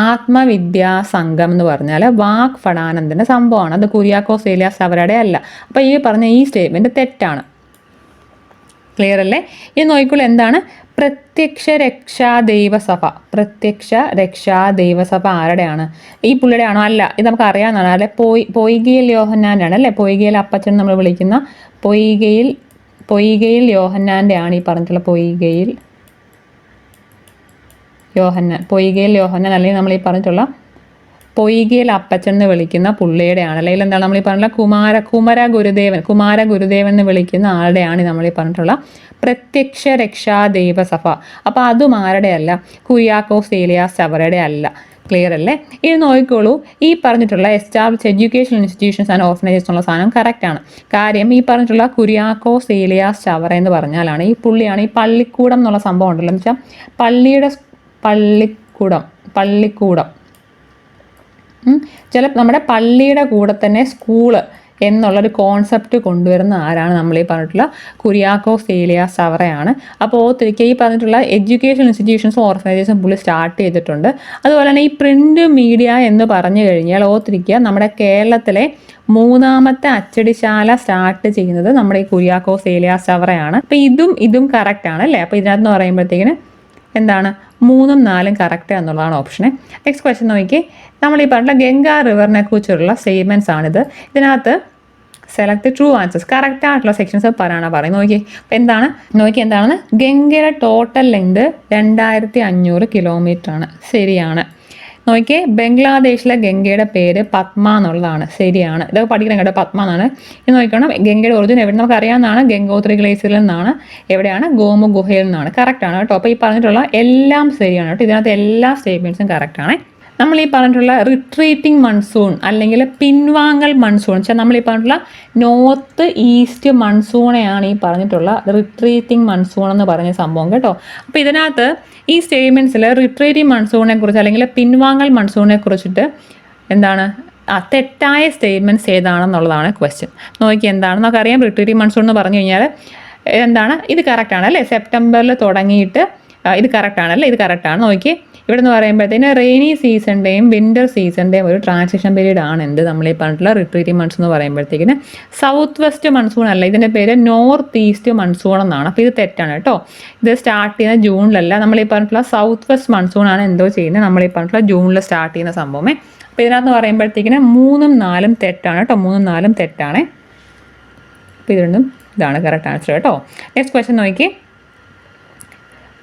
ആത്മവിദ്യാസംഘം എന്ന് പറഞ്ഞാൽ വാഗ്ഫടാനന്ദൻ്റെ സംഭവമാണ്. അത് കുര്യാക്കോസ് ഏലിയാസ് ചവറയുടെ അല്ല. അപ്പോൾ ഈ പറഞ്ഞ ഈ സ്റ്റേറ്റ്മെൻറ്റ് തെറ്റാണ്. ക്ലിയർ അല്ലേ? ഇനി നോക്കിക്കോളൂ എന്താണ്? പ്രത്യക്ഷ രക്ഷാ ദൈവസഭ. പ്രത്യക്ഷ രക്ഷാ ദൈവസഭ ആരുടെയാണ്? ഈ പുള്ളിയുടെ ആണോ? അല്ല. ഇത് നമുക്ക് അറിയാവുന്നതാണ്. അല്ലെ പൊയ്കയിൽ യോഹന്നാൻ്റെ ആണ് അല്ലേ. പൊയ്കയിൽ അപ്പച്ചൻ നമ്മൾ വിളിക്കുന്ന പൊയ്കയിൽ യോഹന്നാൻ്റെ ആണ് ഈ പറഞ്ഞിട്ടുള്ള പൊയ്കയിൽ യോഹന്നാൻ അല്ലെങ്കിൽ നമ്മൾ ഈ പറഞ്ഞിട്ടുള്ള പൊയ്കയിൽ അപ്പച്ചൻ എന്ന് വിളിക്കുന്ന പുള്ളിയുടെയാണ്. അല്ലെങ്കിൽ എന്താണ് നമ്മൾ ഈ പറഞ്ഞിട്ടുള്ള കുമാര ഗുരുദേവൻ എന്ന് വിളിക്കുന്ന ആളുടെയാണ് നമ്മൾ ഈ പറഞ്ഞിട്ടുള്ള പ്രത്യക്ഷ രക്ഷാ ദൈവസഭ. അപ്പോൾ അതും ആരുടെ അല്ല? കുര്യാക്കോസ് ഏലിയാസ് ചവറയുടെ അല്ല. ക്ലിയർ അല്ലേ? ഇത് നോക്കിക്കോളൂ. ഈ പറഞ്ഞിട്ടുള്ള establish education institutions and orphanages എന്നുള്ള സാധനം കറക്റ്റാണ്. കാര്യം ഈ പറഞ്ഞിട്ടുള്ള കുര്യാക്കോസ് ഏലിയാസ് ചവറ എന്ന് പറഞ്ഞാലാണ് ഈ പുള്ളിയാണ് ഈ പള്ളിക്കൂടം എന്നുള്ള സംഭവം ഉണ്ടല്ലോ, എന്ന് വെച്ചാൽ പള്ളിക്കൂടം നമ്മുടെ പള്ളിയുടെ കൂടെ തന്നെ സ്കൂള് എന്നുള്ളൊരു കോൺസെപ്റ്റ് കൊണ്ടുവരുന്ന ആരാണ്? നമ്മൾ ഈ പറഞ്ഞിട്ടുള്ള കുര്യാക്കോസ് ഏലിയാസ് ചവറയാണ്. അപ്പോൾ ഓർത്തിരിക്കുക, ഈ പറഞ്ഞിട്ടുള്ള എഡ്യൂക്കേഷൻ ഇൻസ്റ്റിറ്റ്യൂഷൻസും ഓർഫനേജസും പുള്ളി സ്റ്റാർട്ട് ചെയ്തിട്ടുണ്ട്. അതുപോലെ തന്നെ ഈ പ്രിന്റ് മീഡിയ എന്ന് പറഞ്ഞു കഴിഞ്ഞാൽ ഓർത്തിരിക്കുക, നമ്മുടെ കേരളത്തിലെ 3ാമത്തെ അച്ചടിശാല സ്റ്റാർട്ട് ചെയ്യുന്നത് നമ്മുടെ ഈ കുര്യാക്കോസ് ഏലിയാസ് ചവറയാണ്. അപ്പോൾ ഇതും കറക്റ്റ് ആണ് അല്ലേ. അപ്പോൾ ഇതിനകത്ത് പറയുമ്പോഴത്തേക്കിന് എന്താണ്? 3ഉം 4ഉം കറക്റ്റ് എന്നുള്ളതാണ് ഓപ്ഷന്. നെക്സ്റ്റ് ക്വസ്റ്റ്യൻ നോക്കി. നമ്മൾ ഈ പറഞ്ഞ ഗംഗാ റിവറിനെ കുറിച്ചുള്ള സ്റ്റേറ്റ്മെൻറ്റ്സ് ആണിത്. ഇതിനകത്ത് സെലക്ട് ട്രൂ ആൻസേഴ്സ്. കറക്റ്റ് ആയിട്ടുള്ള സെക്ഷൻസ് പറയും. നോക്കി എന്താണ്? ഗംഗയുടെ ടോട്ടൽ ലെങ്ത് 2500 കിലോമീറ്റർ ആണ്. ശരിയാണ്. നോക്കിയേ, ബംഗ്ലാദേശിലെ ഗംഗയുടെ പേര് പത്മ എന്നുള്ളതാണ്. ശരിയാണ്. ഇതൊക്കെ പഠിക്കണം കേട്ടോ, പത്മ എന്നാണ്. ഇത് നോക്കണം, ഗംഗയുടെ ഒറിജിൻ എവിടെ നമുക്ക് അറിയാവുന്നതാണ്. ഗംഗോത്രി ഗ്ലേസിയറിൽ നിന്നാണ്. എവിടെയാണ്? ഗോമു ഗുഹയിൽ നിന്നാണ്. കറക്റ്റാണ് കേട്ടോ. അപ്പോൾ ഈ പറഞ്ഞിട്ടുള്ള എല്ലാം ശരിയാണ് കേട്ടോ. ഇതിനകത്ത് എല്ലാ സ്റ്റേറ്റ്മെൻറ്റ്സും കറക്റ്റാണ്. നമ്മൾ ഈ പറഞ്ഞിട്ടുള്ള റിട്രീറ്റിംഗ് മൺസൂൺ അല്ലെങ്കിൽ പിൻവാങ്ങൽ മൺസൂൺ വെച്ചാൽ നമ്മൾ ഈ പറഞ്ഞിട്ടുള്ള നോർത്ത് ഈസ്റ്റ് മൺസൂണെയാണ് ഈ പറഞ്ഞിട്ടുള്ള റിട്രീറ്റിംഗ് മൺസൂൺ എന്ന് പറഞ്ഞ സംഭവം കേട്ടോ. അപ്പോൾ ഇതിനകത്ത് ഈ സ്റ്റേറ്റ്മെൻറ്റ്സിൽ റിട്രീറ്റിംഗ് മൺസൂണിനെ കുറിച്ച് അല്ലെങ്കിൽ പിൻവാങ്ങൽ മൺസൂണിനെ കുറിച്ചിട്ട് എന്താണ് തെറ്റായ സ്റ്റേറ്റ്മെൻറ്റ്സ് ഏതാണെന്നുള്ളതാണ് ക്വസ്റ്റ്യൻ. നോക്കി എന്താണെന്ന് നമുക്കറിയാം. റിട്രീറ്റിംഗ് മൺസൂൺ എന്ന് പറഞ്ഞു കഴിഞ്ഞാൽ എന്താണ്? ഇത് കറക്റ്റാണ് അല്ലേ. സെപ്റ്റംബറിൽ തുടങ്ങിയിട്ട് ഇത് കറക്റ്റാണല്ലേ. ഇത് കറക്റ്റാണ്. നോക്കി ഇവിടെ നിന്ന് പറയുമ്പോഴത്തേന് റെയിനി സീസണിൻ്റെയും വിൻ്റർ സീസണിൻ്റെയും ഒരു ട്രാൻസിഷൻ പീരീഡ് ആണ് എന്ത് നമ്മൾ ഈ പറഞ്ഞിട്ടുള്ള റിട്രീറ്റിംഗ് മൺസൂൺ എന്ന് പറയുമ്പോഴത്തേക്കിന് സൗത്ത് വെസ്റ്റ് മൺസൂൺ അല്ല, ഇതിൻ്റെ പേര് നോർത്ത് ഈസ്റ്റ് മൺസൂൺ എന്നാണ്. അപ്പോൾ ഇത് തെറ്റാണ് കേട്ടോ. ഇത് സ്റ്റാർട്ട് ചെയ്യുന്ന ജൂണിലല്ല. നമ്മൾ ഈ പറഞ്ഞിട്ടുള്ള സൗത്ത് വെസ്റ്റ് മൺസൂൺ ആണ് എന്തോ ചെയ്യുന്നത് നമ്മൾ ഈ പറഞ്ഞിട്ടുള്ള ജൂണിൽ സ്റ്റാർട്ട് ചെയ്യുന്ന സംഭവമേ. അപ്പോൾ ഇതിനകത്ത് പറയുമ്പോഴത്തേക്കിന് 3ഉം 4ഉം തെറ്റാണ് കേട്ടോ. 3ഉം 4ഉം തെറ്റാണ്. അപ്പോൾ ഇത് രണ്ടും ഇതാണ് കറക്റ്റ് ആൻസർ കേട്ടോ. നെക്സ്റ്റ് ക്വസ്റ്റ്യൻ നോക്കി,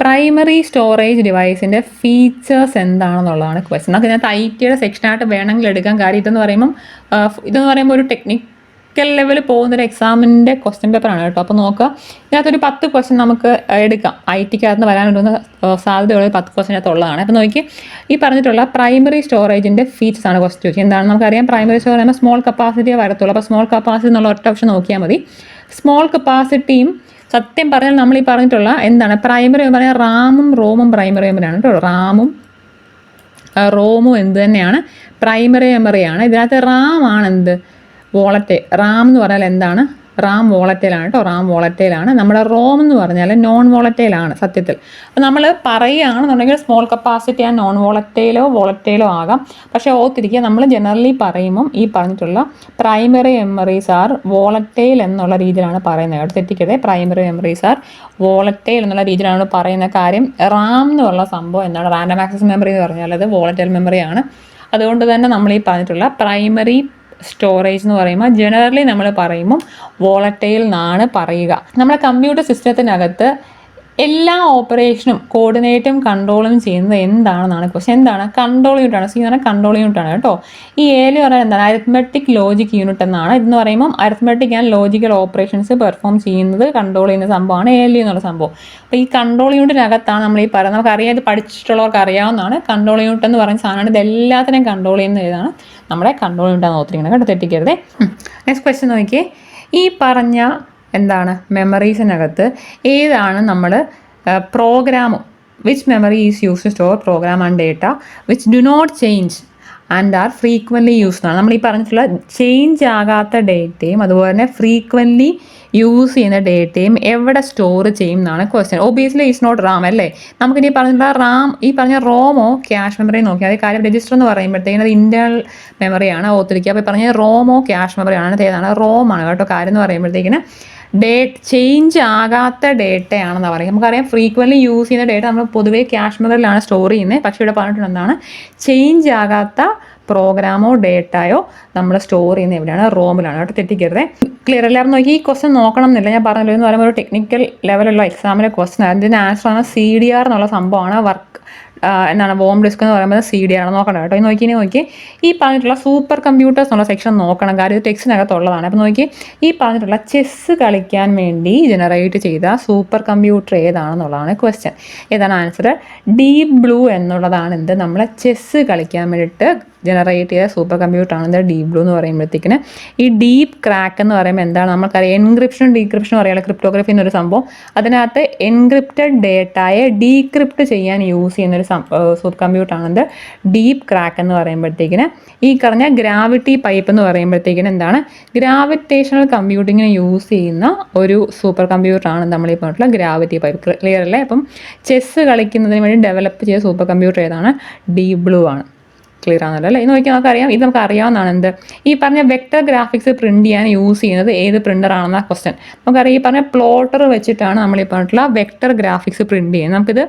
പ്രൈമറി സ്റ്റോറേജ് ഡിവൈസിൻ്റെ ഫീച്ചേഴ്സ് എന്താണെന്നുള്ളതാണ് ക്വസ്റ്റ്യൻ. നമുക്ക് ഇതിനകത്ത് IT സെക്ഷനായിട്ട് വേണമെങ്കിൽ എടുക്കാൻ കാര്യം ഇതെന്ന് പറയുമ്പോൾ ഒരു ടെക്നിക്കൽ ലെവൽ പോകുന്നൊരു എക്സാമിൻ്റെ ക്വസ്റ്റ്യൻ പേപ്പറാണ് കേട്ടോ. അപ്പോൾ നോക്കുക, ഇതിനകത്തൊരു 10 ക്വസ്റ്റ്യൻ നമുക്ക് എടുക്കാം. ITക്കകത്ത് വരാനുള്ള സാധ്യതയുള്ള 10 ക്വസ്റ്റ്യനകത്തുള്ളതാണ്. അപ്പോൾ നോക്കി, ഈ പറഞ്ഞിട്ടുള്ള പ്രൈമറി സ്റ്റോറേജിൻ്റെ ഫീച്ചേഴ്സ് ആണ് ക്വസ്റ്റ്യൻ ചോദിക്കുക. എന്താണെന്ന് നമുക്കറിയാം, പ്രൈമറി സ്റ്റോറേജ് എന്നാൽ സ്മോൾ കപ്പാസിറ്റിയെ വരത്തുള്ളൂ. അപ്പോൾ സ്മോൾ കപ്പാസിറ്റി എന്നുള്ള ഒറ്റ ഓപ്ഷൻ നോക്കിയാൽ മതി. സ്മോൾ കപ്പാസിറ്റിയും സത്യം പറഞ്ഞാൽ നമ്മൾ ഈ പറഞ്ഞിട്ടുള്ള എന്താണ് പ്രൈമറി പറഞ്ഞാൽ റാമും റോമും പ്രൈമറി മെമ്മറിയാണ് കേട്ടോ. റാമും റോമും എന്ത് തന്നെയാണ്, പ്രൈമറി മെമ്മറിയാണ്. ഇതിനകത്ത് റാം ആണ് എന്ത്, വോളറ്റൈൽ. റാം എന്ന് പറഞ്ഞാൽ എന്താണ്, റാം വോളറ്റൈലാണ് കേട്ടോ. റാം വോളറ്റൈലാണ്. നമ്മുടെ റോം എന്ന് പറഞ്ഞാൽ നോൺ വോളറ്റൈലാണ് സത്യത്തിൽ. അപ്പോൾ നമ്മൾ പറയുകയാണെന്നുണ്ടെങ്കിൽ സ്മോൾ കപ്പാസിറ്റി ആ നോൺ വോളറ്റൈലോ ആകാം. പക്ഷേ ഓർത്തിരിക്കുക, നമ്മൾ ജനറലി പറയുമ്പം ഈ പറഞ്ഞിട്ടുള്ള പ്രൈമറി മെമ്മറീസ് ആർ വോളറ്റൈൽ എന്നുള്ള രീതിയിലാണ് പറയുന്നത് കേട്ടോ. തെറ്റിക്കരുത്, പ്രൈമറി മെമ്മറീസ് ആർ വോളറ്റൈൽ എന്നുള്ള രീതിയിലാണ് പറയുന്ന കാര്യം. റാം എന്നുള്ള സംഭവം എന്താണ്, റാൻഡം ആക്സസ് മെമ്മറി എന്ന് പറഞ്ഞാൽ അത് വോളറ്റൈൽ മെമ്മറിയാണ്. അതുകൊണ്ട് തന്നെ നമ്മൾ ഈ പറഞ്ഞിട്ടുള്ള പ്രൈമറി സ്റ്റോറേജ് എന്ന് പറയുമ്പോൾ ജനറലി നമ്മൾ പറയുമ്പം വോളറ്റൈൽ എന്നാണ് പറയുക. നമ്മുടെ കമ്പ്യൂട്ടർ സിസ്റ്റത്തിനകത്ത് എല്ലാ ഓപ്പറേഷനും കോർഡിനേറ്റും കൺട്രോളും ചെയ്യുന്നത് എന്താണെന്നാണ് ക്വസ്റ്റ്യൻ. എന്താണ്, കൺട്രോൾ യൂണിറ്റാണ്. സി എന്ന് പറഞ്ഞാൽ കൺട്രോൾ യൂണിറ്റാണ് കേട്ടോ. ഈ എന്ന് പറഞ്ഞാൽ എന്താണ്, അരിത്മെറ്റിക് ലോജിക് യൂണിറ്റ് എന്നാണ്. ഇതെന്ന് പറയുമ്പം arithmetic and logical operations perform ചെയ്യുന്നത്, കൺട്രോൾ ചെയ്യുന്ന സംഭവമാണ് എന്നുള്ള സംഭവം. അപ്പോൾ ഈ കൺട്രോൾ യൂണിറ്റിനകത്താണ് നമ്മൾ ഈ പറയുന്നത്. നമുക്കറിയാം, ഇത് പഠിച്ചിട്ടുള്ളവർക്ക് അറിയാവുന്നതാണ്. കൺട്രോൾ യൂണിറ്റ് എന്ന് പറയുന്ന സാധനമാണ്. ഇത് എല്ലാത്തിനെയും കൺട്രോൾ ചെയ്യുന്ന ഏതാണ്, നമ്മുടെ കൺട്രോൾ യൂണിറ്റാണ് ഓർത്തിരിക്കുന്നത് കേട്ടോ. തെറ്റിക്കരുതേ. നെക്സ്റ്റ് ക്വസ്റ്റ്യൻ നോക്കിയേ, ഈ പറഞ്ഞ എന്താണ് മെമ്മറീസിനകത്ത് ഏതാണ് നമ്മൾ പ്രോഗ്രാമും which memory is use to store program and data which do not change and are frequently used ആണ്. നമ്മൾ ഈ പറഞ്ഞിട്ടുള്ള ചേഞ്ച് ആകാത്ത ഡേറ്റയും അതുപോലെ തന്നെ ഫ്രീക്വൻലി യൂസ് ചെയ്യുന്ന ഡേറ്റയും എവിടെ സ്റ്റോർ ചെയ്യും എന്നാണ് question. Obviously is not RAM അല്ലേ. നമുക്കിനി പറഞ്ഞിട്ടുള്ള റാം, ഈ പറഞ്ഞ റോമോ ക്യാഷ് മെമ്മറി നോക്കിയാൽ അത് കാര്യം രജിസ്റ്റർ എന്ന് പറയുമ്പോഴത്തേക്കും അത് ഇൻറ്റേർണൽ മെമ്മറിയാണ് ഓർത്തിരിക്കുക. അപ്പോൾ ഈ പറഞ്ഞ റോമോ ക്യാഷ് മെമ്മറിയാണ്. അത് ഏതാണ്, റോമാണ് കേട്ടോ. കാര്യം എന്ന് പറയുമ്പോഴത്തേക്കിന് ചേഞ്ച് ആകാത്ത ഡേറ്റയാണെന്ന് പറയും. നമുക്കറിയാം ഫ്രീക്വൻലി യൂസ് ചെയ്യുന്ന ഡേറ്റ നമ്മൾ പൊതുവേ ക്യാഷ് മെമ്മറിയിലാണ് സ്റ്റോർ ചെയ്യുന്നത്. പക്ഷേ ഇവിടെ പറഞ്ഞിട്ടുണ്ട് എന്താണ്, ചേഞ്ച് ആകാത്ത പ്രോഗ്രാമോ ഡേറ്റയോ നമ്മൾ സ്റ്റോർ ചെയ്യുന്നത് എവിടെയാണ്, റോമിലാണ് കേട്ടോ. തെറ്റിക്കരുത്. ക്ലിയർ എല്ലാവരും നോക്കി. ഈ ക്വസ്റ്റ്യൻ നോക്കണം എന്നില്ല, ഞാൻ പറഞ്ഞല്ലോ എന്ന് പറയുമ്പോൾ ഒരു ടെക്നിക്കൽ ലെവലുള്ള എക്സാമിലെ ക്വസ്റ്റ്യൻ ആണ്. ഇതിൻ്റെ ആൻസർ ആണ് CDR എന്നുള്ള സംഭവമാണ്. വർക്ക് എന്താണ് വോം ഡിസ്ക് എന്ന് പറയുമ്പോൾ CDR ആണ്. നോക്കണം കേട്ടോ. നോക്കി ഈ പറഞ്ഞിട്ടുള്ള സൂപ്പർ കമ്പ്യൂട്ടേഴ്സ് എന്നുള്ള സെക്ഷൻ നോക്കണം. കാര്യം ഇത് ടെക്സ്റ്റിനകത്തുള്ളതാണ്. അപ്പോൾ നോക്കി, ഈ പറഞ്ഞിട്ടുള്ള ചെസ്സ് കളിക്കാൻ വേണ്ടി ജനറേറ്റ് ചെയ്ത സൂപ്പർ കമ്പ്യൂട്ടർ ഏതാണെന്നുള്ളതാണ് ക്വസ്റ്റ്യൻ. ഏതാണ് ആൻസർ, ഡീപ് ബ്ലൂ എന്നുള്ളതാണ് എന്ത്, നമ്മളെ ചെസ്സ് കളിക്കാൻ വേണ്ടിയിട്ട് ജനറേറ്റ് ചെയ്ത സൂപ്പർ കമ്പ്യൂട്ടറാണ് എന്താ ഡീപ് ബ്ലൂ എന്ന് പറയുമ്പോഴത്തേക്കിന്. ഈ ഡീപ്പ് ക്രാക്ക് എന്ന് പറയുമ്പോൾ എന്താണ്, നമുക്കറിയാം എൻക്രിപ്ഷനും ഡീക്രിപ്ഷനും അറിയാം, ക്രിപ്റ്റോഗ്രഫി എന്നൊരു സംഭവം. അതിനകത്ത് എൻക്രിപ്റ്റഡ് ഡേറ്റയെ ഡീക്രിപ്റ്റ് ചെയ്യാൻ യൂസ് ചെയ്യുന്നൊരു സൂപ്പർ കമ്പ്യൂട്ടറാണ് എന്ത്, ഡീപ്പ് ക്രാക്ക് എന്ന് പറയുമ്പോഴത്തേക്കിന്. ഈ പറഞ്ഞ ഗ്രാവിറ്റി പൈപ്പ് എന്ന് പറയുമ്പോഴത്തേക്കിന് എന്താണ്, ഗ്രാവിറ്റേഷണൽ കമ്പ്യൂട്ടിങ്ങിന് യൂസ് ചെയ്യുന്ന ഒരു സൂപ്പർ കമ്പ്യൂട്ടറാണ് നമ്മൾ ഈ പറഞ്ഞിട്ടുള്ള ഗ്രാവിറ്റി പൈപ്പ്. ക്ലിയർ അല്ലേ. അപ്പം ചെസ്സ് കളിക്കുന്നതിന് വേണ്ടി ഡെവലപ്പ് ചെയ്ത സൂപ്പർ കമ്പ്യൂട്ടർ ഏതാണ്, ഡീപ് ബ്ലൂ ആണ്. ക്ലിയർ ആണല്ലോ അല്ലേ. ഇത് നോക്കിയാൽ നമുക്കറിയാം, ഇത് നമുക്ക് അറിയാവുന്നതാണ് എന്ത്, ഈ പറഞ്ഞ വെക്ടർ ഗ്രാഫിക്സ് പ്രിന്റ് ചെയ്യാൻ യൂസ് ചെയ്യുന്നത് ഏത് പ്രിൻ്റർ ആണെന്ന ക്വസ്റ്റ്യൻ. നമുക്കറിയാം, ഈ പറഞ്ഞ പ്ലോട്ടർ വെച്ചിട്ടാണ് നമ്മൾ ഈ പറഞ്ഞിട്ടുള്ള വെക്ടർ ഗ്രാഫിക്സ് പ്രിന്റ് ചെയ്യുന്നത്.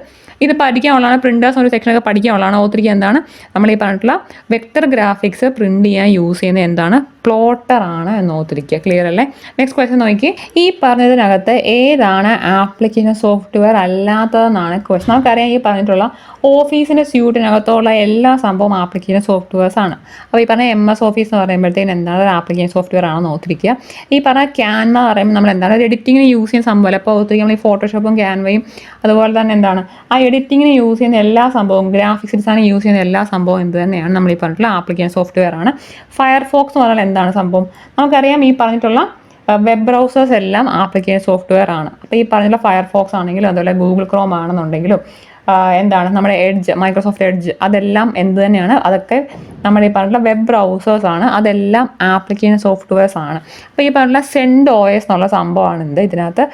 ഇത് പഠിക്കാനുള്ളതാണ്. പ്രിൻറ്റേഴ്സ് ഒരു സെക്ഷനൊക്കെ പഠിക്കാനുള്ളതാണ്. ഓർത്തിരിക്കുക എന്താണ്, നമ്മൾ ഈ പറഞ്ഞിട്ടുള്ള വെക്ടർ ഗ്രാഫിക്സ് പ്രിന്റ് ചെയ്യാൻ യൂസ് ചെയ്യുന്നത് എന്താണ്, പ്ലോട്ടർ ആണ് എന്ന് ഓർത്തിരിക്കുക. ക്ലിയർ അല്ലേ. നെക്സ്റ്റ് ക്വസ്റ്റ്യൻ നോക്കി, ഈ പറഞ്ഞതിനകത്ത് ഏതാണ് ആപ്ലിക്കേഷൻ സോഫ്റ്റ്വെയർ അല്ലാത്തതെന്നാണ് ക്വസ്റ്റ്യൻ. നമുക്കറിയാം, ഈ പറഞ്ഞിട്ടുള്ള ഓഫീസിൻ്റെ സ്യൂട്ടിനകത്തുള്ള എല്ലാ സംഭവം ആപ്ലിക്കേഷൻ സോഫ്റ്റ്വെയർസ് ആണ്. അപ്പോൾ ഈ പറഞ്ഞ MS ഓഫീസ് എന്ന് പറയുമ്പോഴത്തേക്കും എന്താണ്, ഒരു ആപ്ലിക്കേഷൻ സോഫ്റ്റ്വെയർ ആണെന്ന് ഓർത്തിരിക്കുക. ഈ പറഞ്ഞ ക്യാൻവ പറയുമ്പോൾ നമ്മൾ എന്താണ്, ഒരു എഡിറ്റിങ്ങിന് യൂസ് ചെയ്യുന്ന സംഭവം. അപ്പോൾ ഓർത്തിരിക്കുക, നമ്മൾ ഈ ഫോട്ടോഷോപ്പും ക്യാൻവയും അതുപോലെ തന്നെ എന്താണ്, ആ എഡിറ്റിങ്ങിന് യൂസ് ചെയ്യുന്ന എല്ലാ സംഭവവും, ഗ്രാഫിക്സ് ഡിസൈൻ യൂസ് ചെയ്യുന്ന എല്ലാ സംഭവവും എന്ത് തന്നെയാണ്, നമ്മൾ ഈ പറഞ്ഞിട്ടുള്ള ആപ്ലിക്കേഷൻ സോഫ്റ്റ്വെയർ ആണ്. ഫയർഫോക്സ് എന്ന് പറഞ്ഞാൽ എന്താണ് സംഭവം, നമുക്കറിയാം ഈ പറഞ്ഞിട്ടുള്ള വെബ് ബ്രൗസേഴ്സ് എല്ലാം ആപ്ലിക്കേഷൻ സോഫ്റ്റ്വെയർ ആണ്. അപ്പോൾ ഈ പറഞ്ഞിട്ടുള്ള ഫയർഫോക്സ് ആണെങ്കിലും അതുപോലെ ഗൂഗിൾ ക്രോം ആണെന്നുണ്ടെങ്കിലും എന്താണ് നമ്മുടെ എഡ്ജ്, മൈക്രോസോഫ്റ്റ് എഡ്ജ്, അതെല്ലാം എന്ത് തന്നെയാണ്, അതൊക്കെ നമ്മുടെ ഈ പറഞ്ഞിട്ടുള്ള വെബ് ബ്രൗസേഴ്സ് ആണ്. അതെല്ലാം ആപ്ലിക്കേഷൻ സോഫ്റ്റ്വെയർസ് ആണ്. അപ്പോൾ ഈ പറഞ്ഞിട്ടുള്ള CentOS എന്നുള്ള സംഭവമാണ് എന്ത്, ഇതിനകത്ത്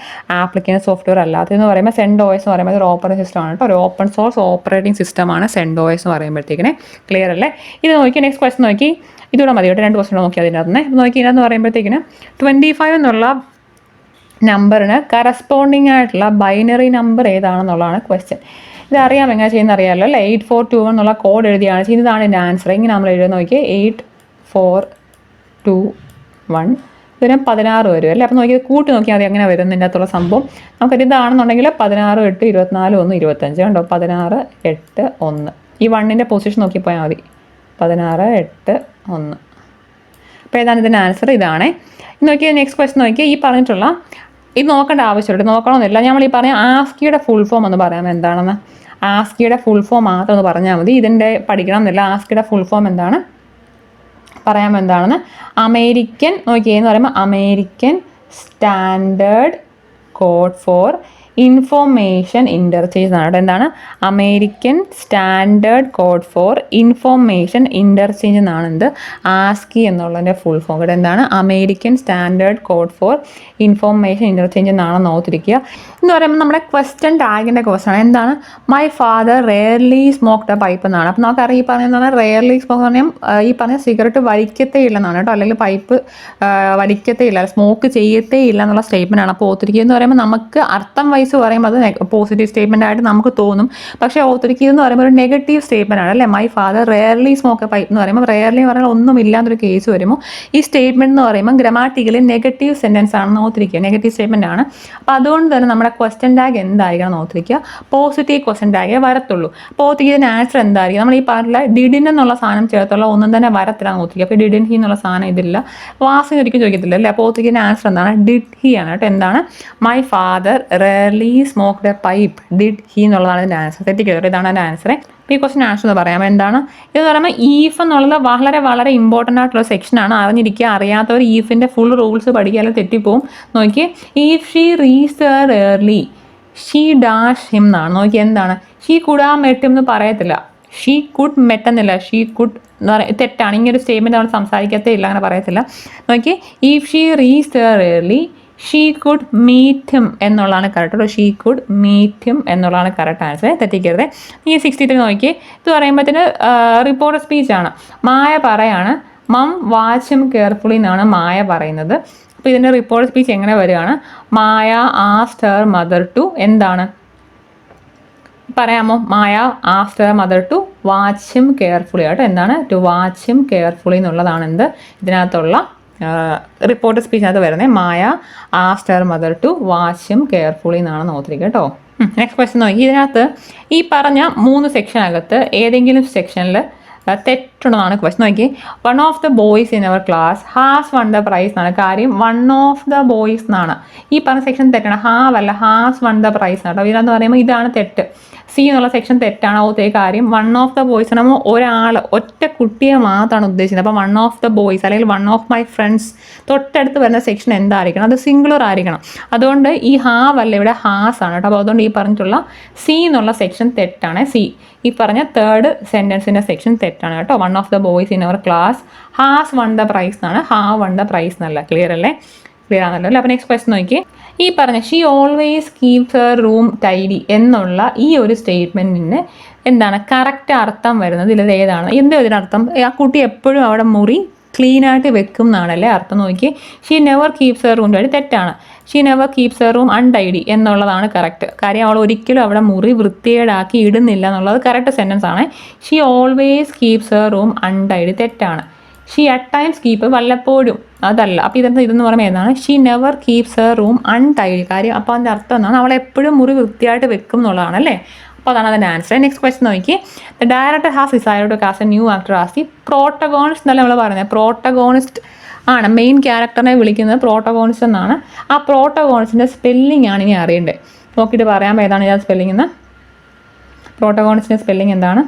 ആപ്ലിക്കേഷൻ സോഫ്റ്റ്വെയർ അല്ലാത്തതെന്ന് പറയുമ്പോൾ CentOS എന്ന് പറയുമ്പോൾ ഒരു ഓപ്പറേറ്റിംഗ് സിസ്റ്റം ആണ് കേട്ടോ. ഒരു ഓപ്പൺ സോഴ്സ് ഓപ്പറേറ്റിംഗ് സിസ്റ്റമാണ് CentOS എന്ന് പറയുമ്പോഴത്തേക്കിനെ. ക്ലിയർ അല്ലേ. ഇത് നോക്കി. നെക്സ്റ്റ് ക്വസ്റ്റ്യൻ നോക്കി, ഇതൂടെ മതി കേട്ടോ. 2 ക്വസ്റ്റ്യൻ നോക്കി അതിനകത്ത് നിന്ന്. നോക്കി ഇതിനകത്ത് പറയുമ്പോഴത്തേക്കിന് 25 എന്നുള്ള നമ്പറിന് കറസ്പോണ്ടിങ് ആയിട്ടുള്ള ബൈനറി നമ്പർ ഏതാണെന്നുള്ളതാണ് ക്വസ്റ്റ്യൻ. ഇതറിയാം, എങ്ങനെ ചെയ്യുന്ന അറിയാമല്ലോ അല്ലേ. 8421 എന്നുള്ള കോഡ് എഴുതിയാണ് ചെയ്യുന്നതാണ് ഇതിൻ്റെ ആൻസർ. ഇങ്ങനെ നമ്മൾ എഴുതുന്ന നോക്കി 8421 ഇതിന് 16 വരും അല്ലേ. അപ്പോൾ നോക്കിയത് കൂട്ടി നോക്കിയാൽ മതി എങ്ങനെ വരും ഇതിൻ്റെ അകത്തുള്ള സംഭവം. നമുക്കൊരു ഇതാണെന്നുണ്ടെങ്കിൽ 16, 8, 24, 1, 25 കണ്ടോ. 16, 8, 1 ഈ 1ൻ്റെ പൊസിഷൻ നോക്കിപ്പോയാൽ മതി. 16, 8, 1. അപ്പോൾ ഏതാണ് ഇതിൻ്റെ ആൻസർ? ഇതാണേ. നോക്കിയാൽ നെക്സ്റ്റ് ക്വസ്റ്റൻ നോക്കിയാൽ ഈ പറഞ്ഞിട്ടുള്ള ഇത് നോക്കേണ്ട ആവശ്യമുണ്ട്, നോക്കണമെന്നില്ല. നമ്മൾ ഈ പറഞ്ഞ ആസ്കിയുടെ ഫുൾ ഫോം ഒന്ന് പറയാം എന്താണെന്ന്. ആസ്കിയുടെ ഫുൾ ഫോം മാത്രം ഒന്ന് പറഞ്ഞാൽ മതി, ഇതിൻ്റെ പഠിക്കണം എന്നില്ല. ആസ്കിയുടെ ഫുൾ ഫോം എന്താണ് പറയാൻ എന്താണെന്ന്. അമേരിക്കൻ നോക്കിയെന്ന് പറയുമ്പോൾ American standard code for information interchange എന്നാണ് കേട്ടോ. എന്താണ്? American standard code for information interchange എന്നാണ് എന്ത് ആസ്കി എന്നുള്ളതിൻ്റെ ഫുൾ ഫോം കേട്ടോ. എന്താണ്? American standard code for information interchange എന്നാണെന്ന് ഓർത്തിരിക്കുക. എന്ന് പറയുമ്പോൾ നമ്മുടെ ക്വസ്റ്റ്യൻ ടാഗിൻ്റെ ക്വസ്റ്റൻ ആണ്. എന്താണ്? My father rarely smoked A pipe എന്നാണ്. അപ്പോൾ നമുക്കറിയാം ഈ പറഞ്ഞാൽ റെയർലി സ്മോക്ക് എന്ന് പറഞ്ഞാൽ ഈ പറഞ്ഞ സിഗരറ്റ് വലിക്കത്തേ ഇല്ലെന്നാണ് കേട്ടോ, അല്ലെങ്കിൽ പൈപ്പ് വലിക്കത്തേ ഇല്ല, സ്മോക്ക് ചെയ്യത്തേ ഇല്ല എന്നുള്ള സ്റ്റേറ്റ്മെൻ്റ് ആണ്. അപ്പോൾ ഓർത്തിരിക്കുക എന്ന് പറയുമ്പോൾ നമുക്ക് അർത്ഥം വൈസ് പറയുമ്പോൾ അത് പോസിറ്റീവ് സ്റ്റേറ്റ്മെൻ്റ് ആയിട്ട് നമുക്ക് തോന്നും. പക്ഷേ ഓർത്തിരിക്കുക എന്ന് പറയുമ്പോൾ ഒരു നെഗറ്റീവ് സ്റ്റേറ്റ്മെൻ്റ് ആണ് അല്ലേ. My father rarely smoke A pipe എന്ന് പറയുമ്പോൾ റെയർലി എന്ന് പറഞ്ഞാൽ ഒന്നും ഇല്ലാത്തൊരു കേസ് വരുമ്പോൾ ഈ സ്റ്റേറ്റ്മെൻറ്റ് എന്ന് പറയുമ്പോൾ ഗ്രാമാറ്റിക്കലി നെഗറ്റീവ് സെൻറ്റൻസ് ആണെന്ന് ഓർത്തിരിക്കുക, നെഗറ്റീവ് സ്റ്റേറ്റ്മെൻ്റ് ആണ്. അപ്പോൾ അതുകൊണ്ട് തന്നെ നമ്മുടെ ക്വസ്റ്റ്യൻ ടാഗ് എന്തായിരിക്കണം നോക്കിയിരിക്കുക, പോസിറ്റീവ് ക്വസ്റ്റ്യൻ ടാഗേ വരത്തുള്ളൂ. അപ്പോൾ ഓർത്തിരിക്കുക ആൻസർ എന്തായിരിക്കും? നമ്മൾ ഈ പറഞ്ഞ ഡിഡിൻ എന്നുള്ള സാധനം ചേർത്തുള്ള ഒന്നും തന്നെ വരത്തില്ലാന്ന് ഓർത്തിരിക്കുക. അപ്പോൾ ഡിഡിൻ ഹി എന്നുള്ള സാധനം ഇതില്ല, വാസിന് ഒരിക്കലും ചോദിക്കത്തില്ല അല്ലേ. അപ്പോൾ ഓർത്തിരിക്കുന്ന ആൻസർ എന്താണ്? ഡിഡ് ഹി ആണ് കേട്ടോ. എന്താണ്? My father rarely smoked A pipe, did he എന്നുള്ളതാണ് ഇതിൻ്റെ ആൻസർ. തെറ്റിക്കരുത്, ഇതാണ് എൻ്റെ ആൻസർ. അപ്പോൾ ഈ ക്വസ്റ്റൻ ആൻസർ എന്ന് പറയാം. എന്താണ് ഇത് പറയുമ്പോൾ ഈഫ് എന്നുള്ളത് വളരെ വളരെ ഇമ്പോർട്ടൻ്റ് ആയിട്ടുള്ള സെക്ഷനാണ്. അറിഞ്ഞിരിക്കുക, അറിയാത്തവർ ഈഫിൻ്റെ ഫുൾ റൂൾസ് പഠിക്കാതെ തെറ്റിപ്പോവും. നോക്കിയേ, if she reach early she dash him എന്നാണ്. നോക്കി എന്താണ്? ഷീ കുഡ് ആ മെറ്റ് എന്ന് പറയത്തില്ല, ഷീ കുഡ് മെറ്റ് എന്നില്ല, ഷീ കുഡ് എന്ന് പറയുന്നത് തെറ്റാണ്. ഇങ്ങനൊരു സ്റ്റേറ്റ്മെൻറ്റ് നമ്മൾ സംസാരിക്കത്തേ ഇല്ല, അങ്ങനെ പറയത്തില്ല. നോക്കി, if she reach early she could meet him എന്നുള്ളതാണ് correct. She could meet him എന്നുള്ളതാണ് കറക്റ്റ് ആൻസർ, തെറ്റിക്കരുത്. ഈ 63 നോക്കി, ഇത് പറയുമ്പോഴത്തേന് റിപ്പോർട്ട് സ്പീച്ചാണ്. മായ പറയാണ് മം വാച്ച് ഹിം കെയർഫുള്ളി എന്നാണ് മായ പറയുന്നത്. അപ്പോൾ ഇതിൻ്റെ റിപ്പോർട്ട് സ്പീച്ച് എങ്ങനെ വരികയാണ്? Maya asked her mother to എന്താണ് പറയാമോ? Maya asked her mother to watch him carefully ആയിട്ട്. എന്താണ്? ടു വാച്ച് ഹിം കെയർഫുള്ളി എന്നുള്ളതാണ് എന്ത് ഇതിനകത്തുള്ള റിപ്പോർട്ട് സ്പീച്ചിനകത്ത് വരുന്നത്. Maya asked her mother to watch him carefully എന്നാണ് ഓർത്തിരിക്കുക കേട്ടോ. നെക്സ്റ്റ് ക്വസ്റ്റ്യൻ നോക്കി, ഇതിനകത്ത് ഈ പറഞ്ഞ 3 സെക്ഷനകത്ത് ഏതെങ്കിലും സെക്ഷനിൽ തെറ്റുണ്ടെന്നാണ് ക്വസ്റ്റ്യൻ. നോക്കി, one of the boys in our class has won the prize എന്നാണ്. കാര്യം വൺ ഓഫ് ദ ബോയ്സ് എന്നാണ്. ഈ പറഞ്ഞ സെക്ഷൻ തെറ്റാണ്, ഹാവ് അല്ല, ഹാസ് വൺ ദ പ്രൈസ് എന്നാണ്. ഇതിനകത്ത് പറയുമ്പോൾ ഇതാണ് തെറ്റ്. സി എന്നുള്ള സെക്ഷൻ തെറ്റാണ്. ഓത്തേ കാര്യം വൺ ഓഫ് ദ ബോയ്സ് നമ്മൾ ഒരാൾ ഒറ്റ കുട്ടിയെ മാത്രമാണ് ഉദ്ദേശിക്കുന്നത്. അപ്പോൾ വൺ ഓഫ് ദ ബോയ്സ് അല്ലെങ്കിൽ വൺ ഓഫ് മൈ ഫ്രണ്ട്സ് തൊട്ടടുത്ത് വരുന്ന സെക്ഷൻ എന്തായിരിക്കണം? അത് സിംഗുലർ ആയിരിക്കണം. അതുകൊണ്ട് ഈ ഹാവ് അല്ല, ഇവിടെ ഹാസ് ആണ് കേട്ടോ. അപ്പോൾ അതുകൊണ്ട് ഈ പറഞ്ഞിട്ടുള്ള സി എന്നുള്ള സെക്ഷൻ തെറ്റാണ്. സി ഈ പറഞ്ഞ തേർഡ് സെൻറ്റൻസിൻ്റെ സെക്ഷൻ തെറ്റാണ് കേട്ടോ. One of the boys in our class has won the prize എന്നാണ്, ഹാവ് വൺ ദ പ്രൈസ് എന്നല്ല. ക്ലിയർ അല്ലേ? ക്ലിയർ ആണല്ലോ അല്ലേ? അപ്പോൾ നെക്സ്റ്റ് ക്വസ്റ്റ്യൻ നോക്കി, ഈ പറഞ്ഞ she always keeps her room tidy എന്നുള്ള ഈ ഒരു സ്റ്റേറ്റ്മെൻറ്റിന് എന്താണ് കറക്റ്റ് അർത്ഥം വരുന്നത്? ഇതിൽ ഏതാണ്? എന്താ ഇതിനർത്ഥം? ആ കുട്ടി എപ്പോഴും അവിടെ മുറി ക്ലീനായിട്ട് വെക്കും എന്നാണല്ലേ അർത്ഥം. നോക്കി, she never keeps her room tidy തെറ്റാണ്. She never keeps her room untidy എന്നുള്ളതാണ് കറക്റ്റ്. കാര്യം അവൾ ഒരിക്കലും അവിടെ മുറി വൃത്തികേടാക്കി ഇടുന്നില്ല എന്നുള്ളത് കറക്റ്റ് സെൻറ്റൻസ് ആണ്. She always keeps her room untidy തെറ്റാണ്. ഷീ അറ്റ് ടൈംസ് കീപ്പ് വല്ലപ്പോഴും അതല്ല. അപ്പോൾ ഇതെന്ന് പറയുമ്പോൾ എന്താണ്? She never keeps her room untidy. കാര്യം അപ്പോൾ അതിൻ്റെ അർത്ഥം എന്താണ്? അവൾ എപ്പോഴും മുറി വൃത്തിയായിട്ട് വെക്കും എന്നുള്ളതാണ് അല്ലേ. അപ്പോൾ അതാണ് അതിൻ്റെ ആൻസർ. നെക്സ്റ്റ് ക്വസ്റ്റ്യൻ നോക്കി, the director has decided to cast a new actor as the protagonist എന്നല്ല നമ്മൾ പറയുന്നത്. പ്രോട്ടഗോണിസ്റ്റ് ആണ് മെയിൻ ക്യാരക്ടറിനെ വിളിക്കുന്നത് പ്രോട്ടഗോണിസ്റ്റ് എന്നാണ്. ആ പ്രോട്ടഗോണിസ്റ്റിൻ്റെ സ്പെല്ലിംഗ് ആണ് ഇനി അറിയേണ്ടത്. നോക്കിയിട്ട് പറയാൻ ഏതാണ് ഞാൻ സ്പെല്ലിംഗ് എന്ന്. പ്രോട്ടഗോണിസ്റ്റിൻ്റെ സ്പെല്ലിംഗ് എന്താണ്?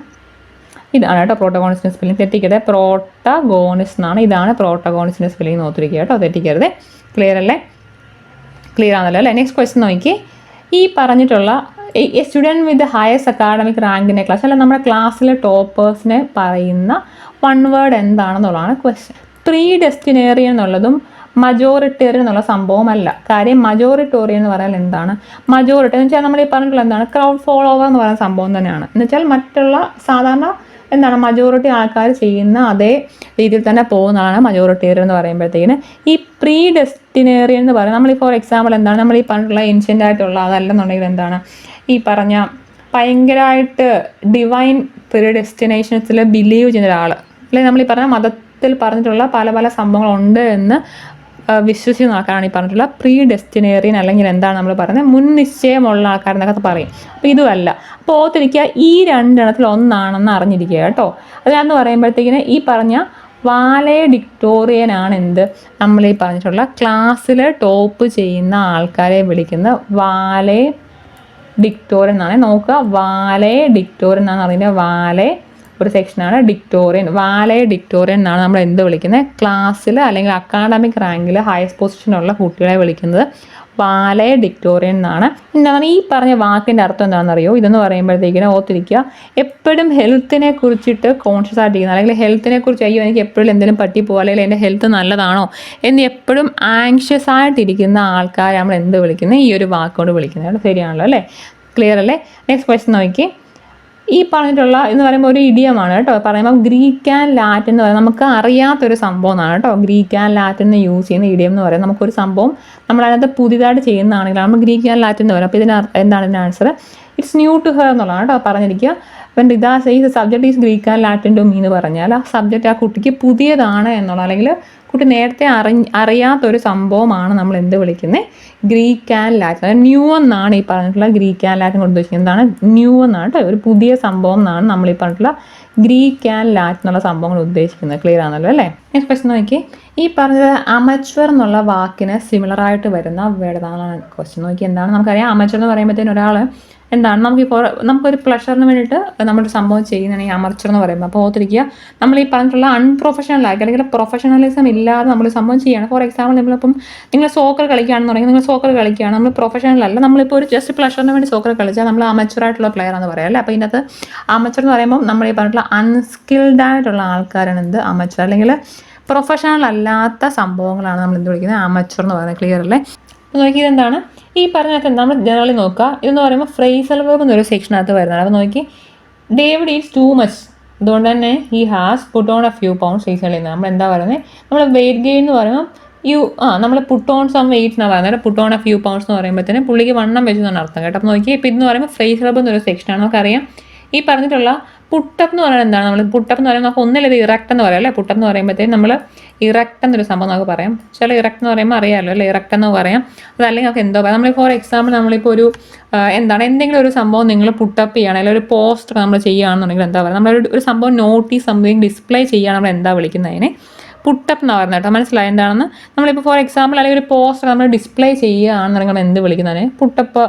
ഇതാണ് കേട്ടോ പ്രോട്ടഗോണിസ്റ്റിൻ്റെ സ്പെല്ലിംഗ്. തെറ്റിക്കരുത്, പ്രോട്ടഗോണിസ്റ്റ് എന്നാണ്. ഇതാണ് പ്രോട്ടഗോണിസ്റ്റിൻ്റെ സ്പെല്ലിംഗ് നോക്കിയിരിക്കുക കേട്ടോ, തെറ്റിക്കരുത്. ക്ലിയർ അല്ലേ? ക്ലിയർ ആണല്ലോ അല്ലേ? നെക്സ്റ്റ് ക്വസ്റ്റ്യൻ നോക്കി, ഈ പറഞ്ഞിട്ടുള്ള A student with highest academic rank in A class അല്ല നമ്മുടെ ക്ലാസ്സിലെ ടോപ്പേഴ്സിനെ പറയുന്ന വൺ വേർഡ് എന്താണെന്നുള്ളതാണ് ക്വസ്റ്റ്യൻ. പ്രീ ഡെസ്റ്റിനേറിയൻ എന്നുള്ളതും മജോറിറ്റേറിയൻ എന്നുള്ള സംഭവമല്ല. കാര്യം മജോറിറ്റോറിയൻ എന്ന് പറയാൻ എന്താണ്? മജോറിറ്റി എന്ന് വെച്ചാൽ നമ്മൾ ഈ പറഞ്ഞിട്ടുള്ള എന്താണ്? ക്രൗഡ് ഫോളോവർ എന്ന് പറയുന്ന സംഭവം തന്നെയാണ്. എന്ന് വെച്ചാൽ മറ്റുള്ള സാധാരണ എന്താണ് മജോറിറ്റി ആൾക്കാർ ചെയ്യുന്ന അതേ രീതിയിൽ തന്നെ പോകുന്നതാണ് മജോറിറ്റേറിയൻ എന്ന് പറയുമ്പോഴത്തേക്കിന്. ഈ പ്രീ ഡെസ്റ്റിനേറിയൻ എന്ന് പറയുന്നത് നമ്മൾ ഫോർ എക്സാമ്പിൾ എന്താണ്? നമ്മൾ ഈ പറഞ്ഞിട്ടുള്ള ഏൻഷ്യൻ്റ് ആയിട്ടുള്ള അതല്ലെന്നുണ്ടെങ്കിൽ എന്താണ് ഈ പറഞ്ഞ ഭയങ്കരമായിട്ട് ഡിവൈൻ പ്രീ ഡെസ്റ്റിനേഷൻസിൽ ബിലീവ് ചെയ്യുന്ന ഒരാൾ അല്ലെങ്കിൽ നമ്മൾ ഈ പറഞ്ഞ മതത്തിൽ പറഞ്ഞിട്ടുള്ള പല പല സംഭവങ്ങളുണ്ട് എന്ന് വിശ്വസിക്കുന്ന ആൾക്കാരാണ് ഈ പറഞ്ഞിട്ടുള്ള പ്രീ ഡെസ്റ്റിനേറിയൻ, അല്ലെങ്കിൽ എന്താണ് നമ്മൾ പറയുന്നത്, മുൻ നിശ്ചയമുള്ള ആൾക്കാരെന്നൊക്കെ പറയും. അപ്പോൾ ഇതുമല്ല. അപ്പോൾ ഓർത്തിരിക്കുക, ഈ രണ്ടെണ്ണത്തിൽ ഒന്നാണെന്ന് അറിഞ്ഞിരിക്കുക കേട്ടോ. അതാന്ന് പറയുമ്പോഴത്തേക്കിന് ഈ പറഞ്ഞ വാലേഡിക്ടോറിയൻ ആണ് എന്ത്, നമ്മൾ ഈ പറഞ്ഞിട്ടുള്ള ക്ലാസ്സിൽ ടോപ്പ് ചെയ്യുന്ന ആൾക്കാരെ വിളിക്കുന്ന വാലേഡിക്ടോറിയൻ എന്നാണ്. നോക്കുക, വാലേഡിക്ടോറിയൻ എന്നാണ് അതിൻ്റെ ഒരു സെക്ഷനാണ് ഡിക്ടോറിയൻ. വാലേഡിക്ടോറിയൻ എന്നാണ് നമ്മൾ എന്ത് വിളിക്കുന്നത്, ക്ലാസ്സിൽ അല്ലെങ്കിൽ അക്കാഡമിക് റാങ്കിൽ ഹയസ്റ്റ് പൊസിഷനുള്ള കുട്ടികളെ വിളിക്കുന്നത് വാലേഡിക്ടോറിയൻ എന്നാണ്. എന്താണ് ഈ പറഞ്ഞ വാക്കിൻ്റെ അർത്ഥം എന്താണെന്നറിയോ? ഇതെന്ന് പറയുമ്പോഴത്തേക്കിനും ഓർത്തിരിക്കുക, എപ്പോഴും ഹെൽത്തിനെ കുറിച്ചിട്ട് കോൺഷ്യസ് ആയിട്ടിരിക്കുന്നത്, അല്ലെങ്കിൽ ഹെൽത്തിനെ കുറിച്ച് അയ്യോ എനിക്ക് എപ്പോഴും എന്തെങ്കിലും പറ്റിപ്പോകും, അല്ലെങ്കിൽ എൻ്റെ ഹെൽത്ത് നല്ലതാണോ എന്ന് എപ്പോഴും ആങ്ഷ്യസ് ആയിട്ടിരിക്കുന്ന ആൾക്കാരെ നമ്മൾ എന്ത് വിളിക്കുന്നത്, ഈ ഒരു വാക്കുകൊണ്ട് വിളിക്കുന്നത്. ശരിയാണല്ലോ അല്ലേ? ക്ലിയർ അല്ലേ? നെക്സ്റ്റ് ക്വസ്റ്റ്യൻ നോക്കി. ഈ പറഞ്ഞിട്ടുള്ള എന്ന് പറയുമ്പോൾ ഒരു ഇഡിയമാണ് കേട്ടോ. പറയുമ്പോൾ ഗ്രീക്ക് ആൻഡ് ലാറ്റിൻ എന്ന് പറയുന്നത് നമുക്ക് അറിയാത്തൊരു സംഭവം എന്നാണ് കേട്ടോ. ഗ്രീക്ക് ആൻഡ് ലാറ്റിൻ എന്ന് യൂസ് ചെയ്യുന്ന ഇഡിയം എന്ന് പറയുന്നത് നമുക്കൊരു സംഭവം നമ്മളതിനകത്ത് പുതിയതായിട്ട് ചെയ്യുന്നതാണെങ്കിൽ നമ്മൾ ഗ്രീക്ക് ആൻഡ് ലാറ്റിൻ എന്ന് പറയും. അപ്പോൾ എന്താണ് ഇതിൻ്റെ answer? It's new to her എന്നുള്ളതാണ് കേട്ടോ പറഞ്ഞിരിക്കുക. അപ്പം Rita says subject is Greek and Latin to me എന്ന് പറഞ്ഞാൽ ആ സബ്ജക്റ്റ് ആ കുട്ടിക്ക് പുതിയതാണ് എന്നുള്ള, അല്ലെങ്കിൽ കുട്ടി നേരത്തെ അറിയാത്തൊരു സംഭവമാണ് നമ്മൾ എന്ത് വിളിക്കുന്നത്, ഗ്രീക്ക് ആൻഡ് ലാറ്റിൻ. അതായത് ന്യൂ എന്നാണ് ഈ പറഞ്ഞിട്ടുള്ള ഗ്രീക്ക് ആൻഡ് ലാറ്റിൻ കൊണ്ട് ഉദ്ദേശിക്കുന്നത്. എന്താണ് ന്യൂ എന്നാണ് കേട്ടോ, ഒരു പുതിയ സംഭവം എന്നാണ് നമ്മൾ ഈ പറഞ്ഞിട്ടുള്ള ഗ്രീക്ക് ആൻഡ് ലാറ്റിൻ എന്നുള്ള സംഭവങ്ങൾ ഉദ്ദേശിക്കുന്നത്. ക്ലിയർ ആണല്ലോ അല്ലേ? നെക്സ്റ്റ് ക്വസ്റ്റ്യൻ നോക്കി. ഈ പറഞ്ഞത് അമച്വർ എന്നുള്ള വാക്കിന് സിമിലർ ആയിട്ട് വരുന്ന വേർഡ് ഏതാണ് ക്വസ്റ്റ്യൻ നോക്കി. എന്താണ് നമുക്കറിയാം, അമച്വർ എന്ന് പറയുമ്പോഴത്തേന് ഒരാൾ എന്താണ് നമുക്കൊരു പ്ലഷറിന് വേണ്ടിയിട്ട് നമ്മളൊരു സംഭവം ചെയ്യുന്നതാണ് അമർച്ചർ എന്ന് പറയുമ്പോൾ. അപ്പോൾ ഓർത്തിരിക്കുക, നമ്മൾ ഈ പറഞ്ഞിട്ടുള്ള അൺപ്രൊഫഷണൽ ആക്കി അല്ലെങ്കിൽ പ്രൊഫഷണലിസം ഇല്ലാതെ നമ്മൾ സംഭവം ചെയ്യുകയാണ്. ഫോർ എക്സാമ്പിൾ നമ്മളിപ്പം നിങ്ങൾ സോക്കർ കളിക്കുകയാണെന്ന് പറയുന്നത്, നിങ്ങൾ സോക്കർ കളിക്കുകയാണ്, നമ്മൾ പ്രൊഫഷണൽ അല്ല, നമ്മളിപ്പോൾ ഒരു ജസ്റ്റ് പ്ലഷറിന് വേണ്ടി സോക്കർ കളിച്ചാൽ നമ്മൾ അമച്വർ ആയിട്ടുള്ള പ്ലെയർ എന്ന് പറയാം അല്ലേ? അപ്പോൾ ഇതിനകത്ത് അമച്വർ എന്ന് പറയുമ്പോൾ നമ്മൾ ഈ പറഞ്ഞിട്ടുള്ള അൺസ്കിൽഡ് ആയിട്ടുള്ള ആൾക്കാരാണ് എന്ത് അമച്വർ, അല്ലെങ്കിൽ പ്രൊഫഷണൽ അല്ലാത്ത സംഭവങ്ങളാണ് നമ്മൾ എന്ത് വിളിക്കുന്നത്, അമച്വർ എന്ന് പറയുന്നത്. ക്ലിയർ അല്ലേ? അപ്പോൾ നോക്കി ഇതെന്താണ് ഈ പറഞ്ഞതിനകത്ത് നമ്മൾ ജനറലി നോക്കുക. ഇതെന്ന് പറയുമ്പോൾ ഫ്രേസൽ വെർബ് എന്നൊരു സെക്ഷനകത്ത് വരുന്നതാണ്. അപ്പോൾ നോക്കി, ഡേവിഡ് ഈസ് ടു മച്ച്, അതുകൊണ്ട് തന്നെ he has put on A few pounds recently. നമ്മൾ എന്താ പറയുന്നത്, നമ്മൾ വെയിറ്റ് ഗെയിൻ എന്ന് പറയുമ്പോൾ നമ്മൾ പുട്ട് ഓൺ സം വെയിറ്റ് എന്നാണ് പറയുന്നത്. Put on A few pounds എന്ന് പറയുമ്പോഴത്തേന് പുള്ളിക്ക് വണ്ണം വെച്ചു എന്നാണ് അർത്ഥം കേട്ടോ. അപ്പോൾ നോക്കി, ഇപ്പോൾ ഇതെന്ന് പറയുമ്പോൾ ഫ്രേസൽ വെർബ് എന്നൊരു സെക്ഷനാണ്. നമുക്കറിയാം ഈ പറഞ്ഞിട്ടുള്ള പുട്ടപ്പ് എന്ന് പറയുന്നത് എന്താണ്, നമ്മൾ പുട്ടപ്പ് എന്ന് പറയുമ്പോൾ നമുക്ക് ഒന്നിലത് ഇറക്റ്റ് എന്ന് പറയാം അല്ലേ? പുട്ടപ്പ് എന്ന് പറയുമ്പോഴത്തേക്കും നമ്മൾ ഇറക്റ്റ് എന്നൊരു സംഭവം നമുക്ക് പറയാം. ചില ഇറക്റ്റ് എന്ന് പറയുമ്പോൾ അറിയാമല്ലോ അല്ലേ, ഇറക്റ്റ് എന്ന് പറയാം. അതല്ലെങ്കിൽ നമുക്ക് എന്തോ പറയാം. നമ്മൾ ഫോർ എക്സാമ്പിൾ നമ്മളിപ്പോൾ ഒരു എന്തെങ്കിലും ഒരു സംഭവം നിങ്ങൾ പുട്ടപ്പ് ചെയ്യുകയാണ്, അല്ലെങ്കിൽ ഒരു പോസ്റ്റർ നമ്മൾ ചെയ്യുകയാണെന്നുണ്ടെങ്കിൽ എന്താ പറയുക, നമ്മളൊരു സംഭവം നോട്ടീസ് സംതിങ് ഡിസ്പ്ലേ ചെയ്യുകയാണ്, നമ്മൾ എന്താ വിളിക്കുന്നതിനെ പുട്ടപ്പ് എന്ന് പറയുന്നത് കേട്ടോ. മനസ്സിലായി എന്താണെന്ന്? നമ്മളിപ്പോൾ ഫോർ എക്സാമ്പിൾ അല്ലെങ്കിൽ ഒരു പോസ്റ്റർ നമ്മൾ ഡിസ്പ്ലേ ചെയ്യുകയാണെന്നുണ്ടെങ്കിൽ നമ്മൾ എന്ത് വിളിക്കുന്നതിന്, പുട്ടപ്പ്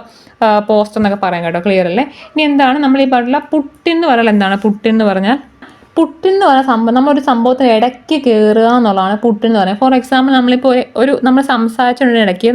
പോസ്റ്റർ എന്നൊക്കെ പറയാം കേട്ടോ. ക്ലിയർ അല്ലേ? ഇനി എന്താണ് നമ്മൾ ഈ പറഞ്ഞിട്ടുള്ള പുട്ടിന്ന് പറഞ്ഞാൽ എന്താണ്? പുട്ടിന്ന് പറഞ്ഞാൽ പുട്ടെന്ന് പറയുന്ന സംഭവം നമ്മളൊരു സംഭവത്തിന് ഇടയ്ക്ക് കയറുക എന്നുള്ളതാണ് പുട്ടെന്ന് പറയുന്നത്. ഫോർ എക്സാമ്പിൾ നമ്മളിപ്പോൾ നമ്മൾ സംസാരിച്ചതിൻ്റെ ഇടയ്ക്ക്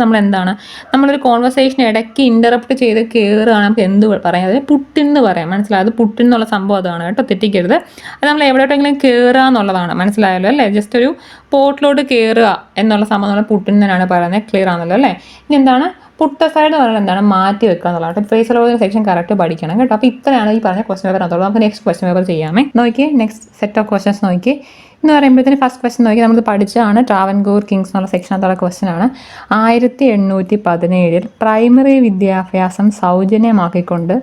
നമ്മളൊരു കോൺവെർസേഷൻ ഇടയ്ക്ക് ഇൻ്ററപ്റ്റ് ചെയ്ത് കയറുകയാണ്, നമുക്ക് എന്ത് പറയാം, അതിന് പുട്ടെന്ന് പറയാം. മനസ്സിലായത്? പുട്ടെന്നുള്ള സംഭവം അതാണ് കേട്ടോ, തെറ്റിക്കരുത്. അത് നമ്മൾ എവിടെയോട്ടെങ്കിലും കയറുക എന്നുള്ളതാണ്. മനസ്സിലായല്ലോ അല്ലേ? ജസ്റ്റ് ഒരു പോട്ടിലോട്ട് കയറുക എന്നുള്ള സംഭവം നമ്മൾ പുട്ടെന്നാണ് പറയുന്നത്. ക്ലിയർ ആണല്ലോ അല്ലേ? ഇനി എന്താണ് പുട്ട് സൈഡ് എന്ന് പറയുന്നത്, എന്താണ് മാറ്റി വെക്കുക എന്നുള്ളതാണ്. ഫ്രേസൽ വെർബ് സെക്ഷൻ കറക്റ്റ് പഠിക്കണം കേട്ടോ. അപ്പോൾ ഇത്രയാണ് ഈ പറഞ്ഞ ക്വസ്റ്റ്യൻ പേപ്പർ അകത്തുള്ളൂ. നമുക്ക് നെക്സ്റ്റ് ക്വസ്റ്റ്യൻ പേപ്പർ ചെയ്യാമേ. നോക്കി നെക്സ്റ്റ് സെറ്റ് ഓഫ് ക്വസ്റ്റ്യൻസ് നോക്കി. എന്ന് പറയുമ്പോഴത്തേന് ഫസ്റ്റ് ക്വസ്റ്റ്യൻ നോക്കി, നമ്മൾ പഠിച്ചതാണ് ട്രാവൻകൂർ കിങ്സ് എന്നുള്ള സെക്ഷനകത്തുള്ള ക്വസ്റ്റ്യൻ ആണ്. 1817 പ്രൈമറി വിദ്യാഭ്യാസം സൗജന്യമാക്കിക്കൊണ്ട്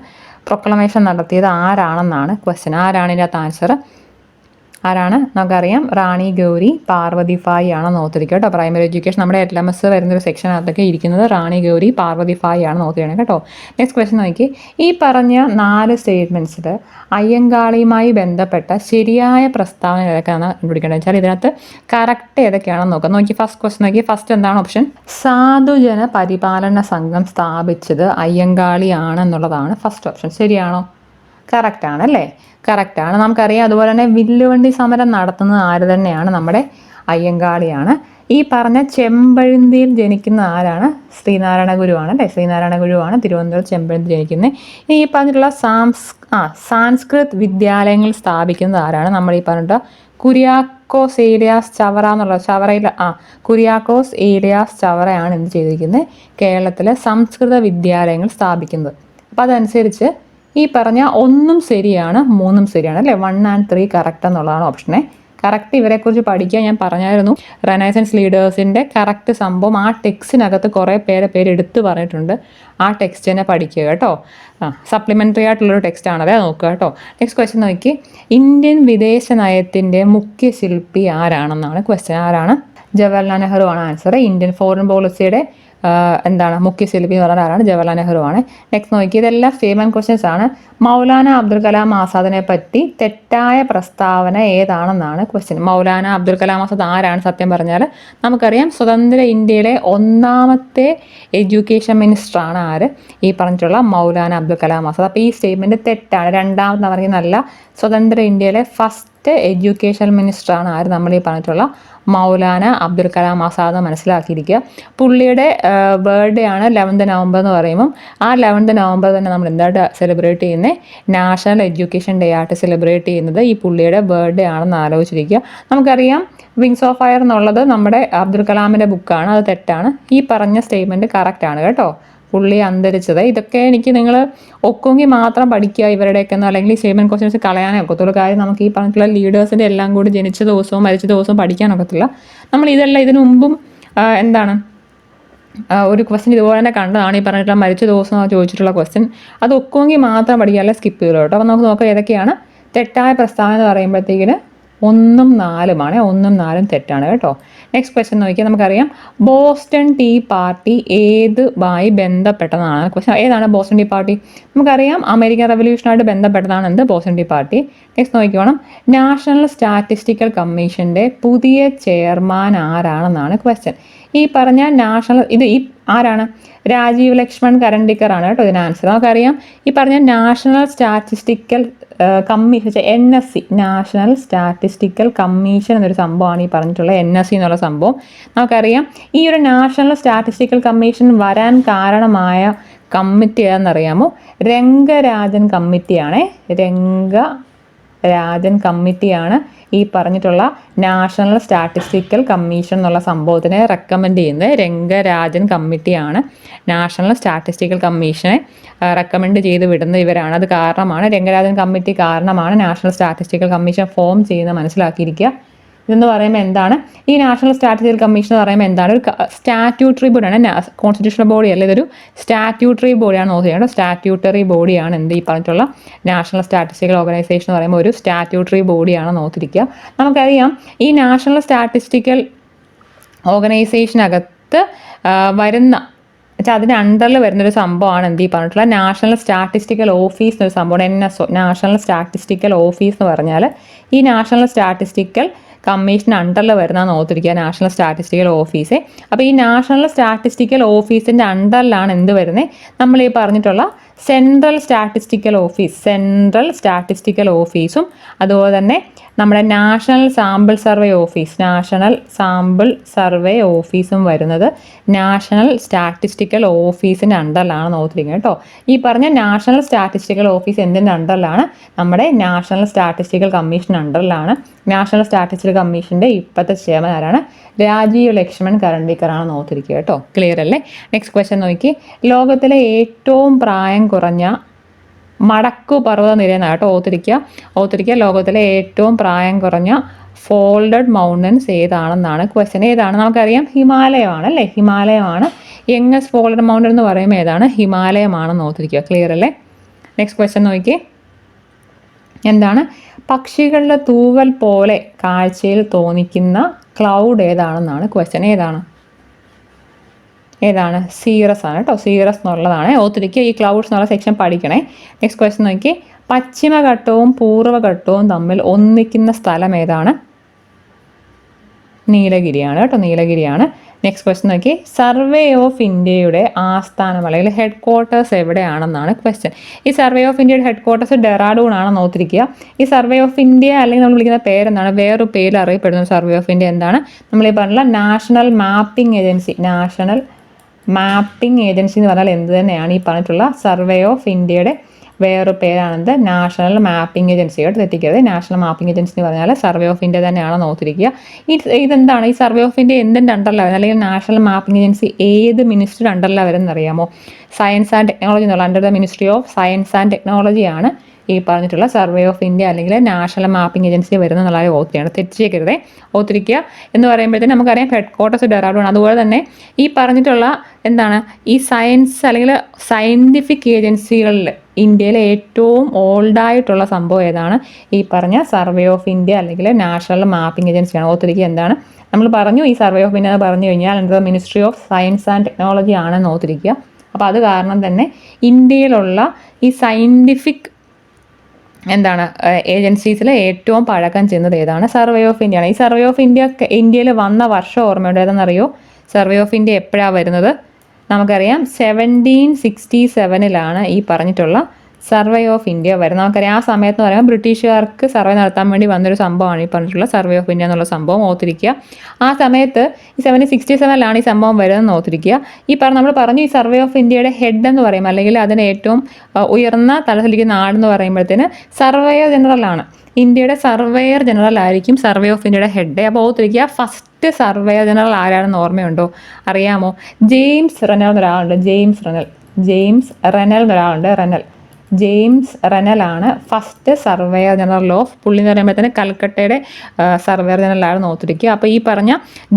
പ്രൊക്ലമേഷൻ നടത്തിയത് ആരാണെന്നാണ് ക്വസ്റ്റ്യൻ. ആരാണ് ഇതിൻ്റെ അകത്ത് ആൻസർ? ആരാണ്? നമുക്കറിയാം റാണി ഗൗരി പാർവതിഭായി ആണെന്ന് ഓർത്തിരിക്കുക കേട്ടോ. പ്രൈമറി എഡ്യൂക്കേഷൻ നമ്മുടെ LMS വരുന്നൊരു സെക്ഷനകത്തൊക്കെ ഇരിക്കുന്നത് റാണി ഗൗരി പാർവതിഭായി ആണെന്ന് ഓർത്തിരിക്കണം കേട്ടോ. നെക്സ്റ്റ് ക്വസ്റ്റ്യൻ നോക്കി. ഈ പറഞ്ഞ 4 സ്റ്റേറ്റ്മെൻറ്റ്സിൽ അയ്യങ്കാളിയുമായി ബന്ധപ്പെട്ട ശരിയായ പ്രസ്താവന ഏതൊക്കെയാണെന്ന് കണ്ടുപിടിക്കേണ്ടത് വെച്ചാൽ ഇതിനകത്ത് കറക്റ്റ് ഏതൊക്കെയാണെന്ന് നോക്കാം. നോക്കി ഫസ്റ്റ് ക്വസ്റ്റ്യൻ നോക്കി. ഫസ്റ്റ് എന്താണ് ഓപ്ഷൻ? സാധുജന പരിപാലന സംഘം സ്ഥാപിച്ചത് അയ്യങ്കാളിയാണെന്നുള്ളതാണ് ഫസ്റ്റ് ഓപ്ഷൻ. ശരിയാണോ? കറക്റ്റാണ് അല്ലേ? കറക്റ്റാണ്. നമുക്കറിയാം അതുപോലെ തന്നെ വില്ലുവണ്ടി സമരം നടത്തുന്നത് ആര് തന്നെയാണ്? നമ്മുടെ അയ്യങ്കാളിയാണ്. ഈ പറഞ്ഞ ചെമ്പഴുന്തിയിൽ ജനിക്കുന്ന ആരാണ്? ശ്രീനാരായണ ഗുരുവാണ് അല്ലേ? ശ്രീനാരായണ ഗുരുവാണ് തിരുവനന്തപുരം ചെമ്പഴുന്തി ജനിക്കുന്നത്. ഈ പറഞ്ഞിട്ടുള്ള സാംസ്കൃത് വിദ്യാലയങ്ങൾ സ്ഥാപിക്കുന്നത് ആരാണ്? നമ്മൾ ഈ പറഞ്ഞിട്ട് കുര്യാക്കോസ് ഏലിയാസ് ചവറ എന്നുള്ള കുര്യാക്കോസ് ഏലിയാസ് ചവറയാണ് എന്ത് ചെയ്തിരിക്കുന്നത്? കേരളത്തിലെ സംസ്കൃത വിദ്യാലയങ്ങൾ സ്ഥാപിക്കുന്നത്. അപ്പോൾ അതനുസരിച്ച് ഈ പറഞ്ഞ 1 ശരിയാണ് 3 ശരിയാണ് അല്ലേ? 1 and 3 കറക്റ്റ് എന്നുള്ളതാണ് ഓപ്ഷനെ. കറക്റ്റ് ഇവരെക്കുറിച്ച് പഠിക്കാൻ ഞാൻ പറഞ്ഞായിരുന്നു. റെനൈസൻസ് ലീഡേഴ്സിൻ്റെ കറക്റ്റ് സംഭവം ആ ടെക്സ്റ്റിനകത്ത് കുറേ പേര് എടുത്ത് പറഞ്ഞിട്ടുണ്ട്. ആ ടെക്സ്റ്റ് തന്നെ പഠിക്കുക കേട്ടോ. സപ്ലിമെൻ്ററി ആയിട്ടുള്ളൊരു ടെക്സ്റ്റാണ്, അതേ നോക്കുക കേട്ടോ. നെക്സ്റ്റ് ക്വസ്റ്റ്യൻ നോക്കി. ഇന്ത്യൻ വിദേശ നയത്തിൻ്റെ മുഖ്യ ശില്പി ആരാണെന്നാണ് ക്വസ്റ്റ്യൻ. ആരാണ്? ജവഹർലാൽ നെഹ്റു ആണ് ആൻസർ. ഇന്ത്യൻ ഫോറിൻ പോളിസിയുടെ എന്താണ് മുഖ്യ ശില്പി എന്ന് പറയുന്നത് ആരാണ്? ജവഹർലാൽ നെഹ്റു ആണ്. നെക്സ്റ്റ് നോക്കി, ഇതെല്ലാം സ്റ്റേറ്റ്മെന്റ് ക്വസ്റ്റ്യൻസ് ആണ്. മൗലാന അബ്ദുൽ കലാം ആസാദിനെ പറ്റി തെറ്റായ പ്രസ്താവന ഏതാണെന്നാണ് ക്വസ്റ്റ്യൻ. മൗലാന അബ്ദുൽ കലാം ആസാദ് ആരാണ്? സത്യം പറഞ്ഞാൽ നമുക്കറിയാം സ്വതന്ത്ര ഇന്ത്യയിലെ ഒന്നാമത്തെ എഡ്യൂക്കേഷൻ മിനിസ്റ്റർ ആണ് ആര്? ഈ പറഞ്ഞിട്ടുള്ള മൗലാന അബ്ദുൽ കലാം ആസാദ്. അപ്പോൾ ഈ സ്റ്റേറ്റ്മെന്റ് തെറ്റാണ്. രണ്ടാമത് പറയുന്നതല്ല, സ്വതന്ത്ര ഇന്ത്യയിലെ ഫസ്റ്റ് എഡ്യൂക്കേഷൻ മിനിസ്റ്റർ ആണ് ആര്? നമ്മൾ ഈ പറഞ്ഞിട്ടുള്ള മൗലാന അബ്ദുൽ കലാം ആസാദ് മനസ്സിലാക്കിയിരിക്കുക. പുള്ളിയുടെ ബർത്ത്ഡേ ആണ് 11 നവംബർ എന്ന് പറയുമ്പം ആ 11 നവംബർ തന്നെ നമ്മൾ എന്തായിട്ട് സെലിബ്രേറ്റ് ചെയ്യുന്നത്? നാഷണൽ എഡ്യൂക്കേഷൻ ഡേ ആയിട്ട് സെലിബ്രേറ്റ് ചെയ്യുന്നത് ഈ പുള്ളിയുടെ ബർത്ത്ഡേ ആണെന്ന് ആലോചിച്ചിരിക്കുക. നമുക്കറിയാം വിങ്സ് ഓഫ് ഫയർ എന്നുള്ളത് നമ്മുടെ അബ്ദുൽ കലാമിൻ്റെ ബുക്കാണ്, അത് തെറ്റാണ്. ഈ പറഞ്ഞ സ്റ്റേറ്റ്മെൻറ്റ് കറക്റ്റ് ആണ് കേട്ടോ. പുള്ളി അന്തരിച്ചത് ഇതൊക്കെ എനിക്ക് നിങ്ങൾ ഒക്കുമെങ്കിൽ മാത്രം പഠിക്കുക ഇവരുടെയൊക്കെ ഒന്നും, അല്ലെങ്കിൽ സ്റ്റേറ്റ്മെന്റ് ക്വസ്റ്റ്യൻസ് കളയാനേ ഒക്കത്തുള്ളൂ. കാര്യം നമുക്ക് ഈ പറഞ്ഞിട്ടുള്ള ലീഡേഴ്സിൻ്റെ എല്ലാം കൂടി ജനിച്ച ദിവസവും മരിച്ച ദിവസവും പഠിക്കാനൊക്കത്തില്ല. നമ്മൾ ഇതെല്ലാം ഇതിനു മുമ്പും എന്താണ് ഒരു ക്വസ്റ്റ്യൻ ഇതുപോലെ തന്നെ കണ്ടതാണ്. ഈ പറഞ്ഞിട്ടുള്ള മരിച്ച ദിവസം ചോദിച്ചിട്ടുള്ള ക്വസ്റ്റ്യൻ അത് ഒക്കുമെങ്കിൽ മാത്രം പഠിക്കുക, അല്ല സ്കിപ്പ് ചെയ്തോ കേട്ടോ. അപ്പോൾ നമുക്ക് നോക്കാം ഏതൊക്കെയാണ് തെറ്റായ പ്രസ്താവന എന്ന് പറയുമ്പോഴത്തേക്കിന് 1ഉം 4ഉമാണ്. 1ഉം 4ഉം തെറ്റാണ് കേട്ടോ. നെക്സ്റ്റ് ക്വസ്റ്റ്യൻ നോക്കിയാൽ നമുക്കറിയാം ബോസ്റ്റൺ ടീ പാർട്ടി ഏതുമായി ബന്ധപ്പെട്ടതാണ് ക്വസ്റ്റ്യൻ. ഏതാണ് ബോസ്റ്റൺ ടീ പാർട്ടി? നമുക്കറിയാം അമേരിക്കൻ റവല്യൂഷനായിട്ട് ബന്ധപ്പെട്ടതാണ് എന്ത്? Boston tea party. നെക്സ്റ്റ് നോക്കിക്കോണം, നാഷണൽ സ്റ്റാറ്റിസ്റ്റിക്കൽ കമ്മീഷൻ്റെ പുതിയ ചെയർമാൻ ആരാണെന്നാണ് ക്വസ്റ്റ്യൻ. ഈ പറഞ്ഞ ഈ ആരാണ്? രാജീവ് ലക്ഷ്മൺ കരണ്ടിക്കർ ആണ് കേട്ടോ ഇതിന് ആൻസർ. നമുക്കറിയാം ഈ പറഞ്ഞ national statistical commission NSC, national statistical commission എന്നൊരു സംഭവമാണ് ഈ പറഞ്ഞിട്ടുള്ള NSC എന്നുള്ള സംഭവം. നമുക്കറിയാം ഈ ഒരു നാഷണൽ സ്റ്റാറ്റിസ്റ്റിക്കൽ കമ്മീഷൻ വരാൻ കാരണമായ കമ്മിറ്റി ഏതെന്നറിയാമോ? രംഗരാജൻ കമ്മിറ്റിയാണ്. രാജൻ കമ്മിറ്റിയാണ് ഈ പറഞ്ഞിട്ടുള്ള നാഷണൽ സ്റ്റാറ്റിസ്റ്റിക്കൽ കമ്മീഷൻ എന്നുള്ള സംഭവത്തിനെ റെക്കമെൻഡ് ചെയ്യുന്നത്. രംഗരാജൻ കമ്മിറ്റിയാണ് നാഷണൽ സ്റ്റാറ്റിസ്റ്റിക്കൽ കമ്മീഷനെ റെക്കമെൻഡ് ചെയ്ത് വിടുന്ന ഇവരാണ്. അത് കാരണമാണ് രംഗരാജൻ കമ്മിറ്റി കാരണമാണ് നാഷണൽ സ്റ്റാറ്റിസ്റ്റിക്കൽ കമ്മീഷൻ ഫോം ചെയ്യുന്നത് മനസ്സിലാക്കിയിരിക്കുക. ഇതെന്ന് പറയുമ്പോൾ എന്താണ്? ഈ നാഷണൽ സ്റ്റാറ്റിസ്റ്റിക്കൽ കമ്മീഷൻ എന്ന് പറയുമ്പോൾ എന്താണ്? ഒരു സ്റ്റാറ്റ്യൂട്ടറി ബോഡിയാണ്, കോൺസ്റ്റിറ്റ്യൂഷണൽ ബോഡി അല്ല, ഇതൊരു സ്റ്റാറ്റ്യൂട്ടറി ബോഡിയാണ് നോക്കിയാണ്. സ്റ്റാറ്റ്യൂട്ടറി ബോഡിയാണ് എന്ത്? ഈ പറഞ്ഞിട്ടുള്ള നാഷണൽ സ്റ്റാറ്റിസ്റ്റിക്കൽ ഓർഗനൈസേഷൻ എന്ന് പറയുമ്പോൾ ഒരു സ്റ്റാറ്റ്യൂട്ടറി ബോഡിയാണ് നോക്കിയിരിക്കുക. നമുക്കറിയാം ഈ നാഷണൽ സ്റ്റാറ്റിസ്റ്റിക്കൽ ഓർഗനൈസേഷനകത്ത് വരുന്ന അതിൻ്റെ അണ്ടറിൽ വരുന്നൊരു സംഭവമാണ് എന്ത്? ഈ പറഞ്ഞിട്ടുള്ള നാഷണൽ സ്റ്റാറ്റിസ്റ്റിക്കൽ ഓഫീസ് എന്നൊരു സംഭവമാണ് NSO. നാഷണൽ സ്റ്റാറ്റിസ്റ്റിക്കൽ ഓഫീസ് എന്ന് പറഞ്ഞാൽ ഈ നാഷണൽ സ്റ്റാറ്റിസ്റ്റിക്കൽ കമ്മീഷൻ അണ്ടറിൽ വരുന്നതെന്ന് ഓർത്തിരിക്കുക, നാഷണൽ സ്റ്റാറ്റിസ്റ്റിക്കൽ ഓഫീസ്. അപ്പോൾ ഈ നാഷണൽ സ്റ്റാറ്റിസ്റ്റിക്കൽ ഓഫീസിൻ്റെ അണ്ടറിലാണ് എന്ത് വരുന്നത്? നമ്മൾ ഈ പറഞ്ഞിട്ടുള്ള സെൻട്രൽ സ്റ്റാറ്റിസ്റ്റിക്കൽ ഓഫീസും അതുപോലെ തന്നെ നമ്മുടെ നാഷണൽ സാമ്പിൾ സർവേ ഓഫീസും വരുന്നത് നാഷണൽ സ്റ്റാറ്റിസ്റ്റിക്കൽ ഓഫീസിൻ്റെ അണ്ടറിലാണ് ഓർത്തിരിക്കുന്നത് കേട്ടോ. ഈ പറഞ്ഞ നാഷണൽ സ്റ്റാറ്റിസ്റ്റിക്കൽ ഓഫീസ് എന്തിൻ്റെ അണ്ടറിലാണ്? നമ്മുടെ നാഷണൽ സ്റ്റാറ്റിസ്റ്റിക്കൽ കമ്മീഷൻ അണ്ടറിലാണ്. നാഷണൽ സ്റ്റാറ്റിസ്റ്റിക്കൽ കമ്മീഷൻ്റെ ഇപ്പോഴത്തെ ചെയർമാൻ ആരാണ്? രാജീവ് ലക്ഷ്മൺ കരണ്ടിക്കർ ആണെന്ന് ഓർത്തിരിക്കുക കേട്ടോ. ക്ലിയർ അല്ലേ? നെക്സ്റ്റ് ക്വസ്റ്റ്യൻ നോക്കി, ലോകത്തിലെ ഏറ്റവും പ്രായം കുറഞ്ഞ മടക്കു പർവ്വത നിരയെന്നാണ് കേട്ടോ ഓർത്തിരിക്കുക. ലോകത്തിലെ ഏറ്റവും പ്രായം കുറഞ്ഞ ഫോൾഡഡ് മൗണ്ടൻസ് ഏതാണെന്നാണ് ക്വസ്റ്റ്യൻ. ഏതാണ്? നമുക്കറിയാം ഹിമാലയമാണ് അല്ലേ? ഹിമാലയമാണ്. യങ്ങസ്റ്റ് ഫോൾഡഡ് മൗണ്ടൻ എന്ന് പറയുമ്പോൾ ഏതാണ്? ഹിമാലയമാണെന്ന് ഓർത്തിരിക്കുക. ക്ലിയർ അല്ലേ? നെക്സ്റ്റ് ക്വസ്റ്റ്യൻ നോക്കി, എന്താണ്? പക്ഷികളുടെ തൂവൽ പോലെ കാഴ്ചയിൽ തോന്നിക്കുന്ന ക്ലൗഡ് ഏതാണെന്നാണ് ക്വസ്റ്റ്യൻ. ഏതാണ്? സീറസ് ആണ് കേട്ടോ. സീറസ് എന്നുള്ളതാണ് ഓർത്തിരിക്കുക. ഈ ക്ലൗഡ്സ് എന്നുള്ള സെക്ഷൻ പഠിക്കണേ. നെക്സ്റ്റ് ക്വസ്റ്റ്യൻ നോക്കി, പശ്ചിമഘട്ടവും പൂർവ്വഘട്ടവും തമ്മിൽ ഒന്നിക്കുന്ന സ്ഥലം ഏതാണ്? നീലഗിരിയാണ് കേട്ടോ. നീലഗിരിയാണ്. നെക്സ്റ്റ് ക്വസ്റ്റ്യൻ നോക്കി, സർവേ ഓഫ് ഇന്ത്യയുടെ ആസ്ഥാനം അല്ലെങ്കിൽ ഹെഡ് ക്വാർട്ടേഴ്സ് എവിടെയാണെന്നാണ് ക്വസ്റ്റ്യൻ. ഈ സർവേ ഓഫ് ഇന്ത്യയുടെ ഹെഡ് ക്വാർട്ടേഴ്സ് ഡെറാഡൂൺ ആണെന്ന് ഓർത്തിരിക്കുക. ഈ സർവേ ഓഫ് ഇന്ത്യ അല്ലെങ്കിൽ നമ്മൾ വിളിക്കുന്ന പേരെന്താണ്? വേറൊരു പേരിൽ അറിയപ്പെടുന്ന സർവേ ഓഫ് ഇന്ത്യ എന്താണ്? നമ്മൾ ഈ പറഞ്ഞ national mapping agency. National mapping agency എന്ന് പറഞ്ഞാൽ എന്ത് തന്നെയാണ്? ഈ പറഞ്ഞിട്ടുള്ള സർവേ ഓഫ് ഇന്ത്യയുടെ വേറൊരു പേരാണെന്ത്? നാഷണൽ മാപ്പിംഗ് ഏജൻസിയോട് തെറ്റിക്കരുത്. നാഷണൽ മാപ്പിംഗ് ഏജൻസി എന്ന് പറഞ്ഞാൽ സർവേ ഓഫ് ഇന്ത്യ തന്നെയാണെന്ന് ഓർത്തിരിക്കുക. ഇതെന്താണ്? ഈ സർവേ ഓഫ് ഇന്ത്യ എന്തിൻ്റെ അണ്ടറിലാണ് വരുന്നത്? അല്ലെങ്കിൽ നാഷണൽ മാപ്പിംഗ് ഏജൻസി ഏത് മിനിസ്ട്രിയുടെ അണ്ടറിലാണ് വരുന്നത് അറിയാമോ? സയൻസ് ആൻഡ് ടെക്നോളജി എന്നുള്ള under the ministry of science and ടെക്നോളജിയാണ് ഈ പറഞ്ഞിട്ടുള്ള സർവേ ഓഫ് ഇന്ത്യ അല്ലെങ്കിൽ നാഷണൽ മാപ്പിംഗ് ഏജൻസി വരുന്ന എന്നുള്ള ഓർത്തിയാണ്, തെറ്റിച്ചേക്കരുതേ, ഓർത്തിരിക്കുക. എന്ന് പറയുമ്പോഴത്തേനും നമുക്കറിയാം ഹെഡ് ക്വാർട്ടേഴ്സ് ഡെറാഡൂൺ. അതുപോലെ തന്നെ ഈ പറഞ്ഞിട്ടുള്ള എന്താണ് ഈ സയൻസ് അല്ലെങ്കിൽ സയൻറ്റിഫിക് ഏജൻസികളിൽ ഇന്ത്യയിലെ ഏറ്റവും ഓൾഡായിട്ടുള്ള സംഭവം ഏതാണ്? ഈ പറഞ്ഞ സർവേ ഓഫ് ഇന്ത്യ അല്ലെങ്കിൽ നാഷണൽ മാപ്പിംഗ് ഏജൻസിയാണ്. ഓർത്തിരിക്കുക എന്താണ് നമ്മൾ പറഞ്ഞു, ഈ സർവേ ഓഫ് ഇന്ത്യ എന്ന് പറഞ്ഞു കഴിഞ്ഞാൽ under ministry of science and technology ആണെന്ന് ഓർത്തിരിക്കുക. അപ്പോൾ അത് കാരണം തന്നെ ഇന്ത്യയിലുള്ള ഈ സയൻറ്റിഫിക് എന്താണ് ഏജൻസീസിൽ ഏറ്റവും പഴക്കം ചെന്നത് ഏതാണ്? സർവേ ഓഫ് ഇന്ത്യയാണ്. ഈ സർവേ ഓഫ് ഇന്ത്യ ഇന്ത്യയിൽ വന്ന വർഷം ഓർമ്മയുണ്ട് ഏതെന്നറിയോ? സർവേ ഓഫ് ഇന്ത്യ എപ്പോഴാണ് വരുന്നത്? നമുക്കറിയാം 1767 ഈ പറഞ്ഞിട്ടുള്ള സർവേ ഓഫ് ഇന്ത്യ വരുന്നത്. നമുക്കറിയാം ആ സമയത്ത് എന്ന് പറയുമ്പോൾ ബ്രിട്ടീഷുകാർക്ക് സർവേ നടത്താൻ വേണ്ടി വന്നൊരു സംഭവമാണ് ഈ പറഞ്ഞിട്ടുള്ള സർവേ ഓഫ് ഇന്ത്യ എന്നുള്ള സംഭവം, ഓർത്തിരിക്കുക. ആ സമയത്ത് ഈ 1767 ഈ സംഭവം വരുന്നതെന്ന് ഓർത്തിരിക്കുക. നമ്മൾ പറഞ്ഞു ഈ സർവേ ഓഫ് ഇന്ത്യയുടെ ഹെഡ് എന്ന് പറയും, അല്ലെങ്കിൽ അതിന് ഏറ്റവും ഉയർന്ന തലത്തിലിരിക്കുന്ന ആടെന്ന് പറയുമ്പോഴത്തേന് സർവേയർ ജനറലാണ്. ഇന്ത്യയുടെ സർവേയർ ജനറൽ ആയിരിക്കും സർവേ ഓഫ് ഇന്ത്യയുടെ ഹെഡ്. അപ്പോൾ ഓർത്തിരിക്കുക, ഫസ്റ്റ് സർവേയർ ജനറൽ ആരാണെന്ന് ഓർമ്മയുണ്ടോ? അറിയാമോ? ജെയിംസ് റെനൽ എന്നൊരാളുണ്ട്. ജെയിംസ് റെനൽ എന്നൊരാളുണ്ട്. ജെയിംസ് റെനൽ ആണ് ഫസ്റ്റ് സർവേയർ ജനറൽ ഓഫ്, പുള്ളി എന്ന് പറയുമ്പോഴത്തേന് കൽക്കട്ടയുടെ സർവേയർ ജനറലാണ് ഓർത്തിരിക്കുക. അപ്പോൾ ഈ പറഞ്ഞ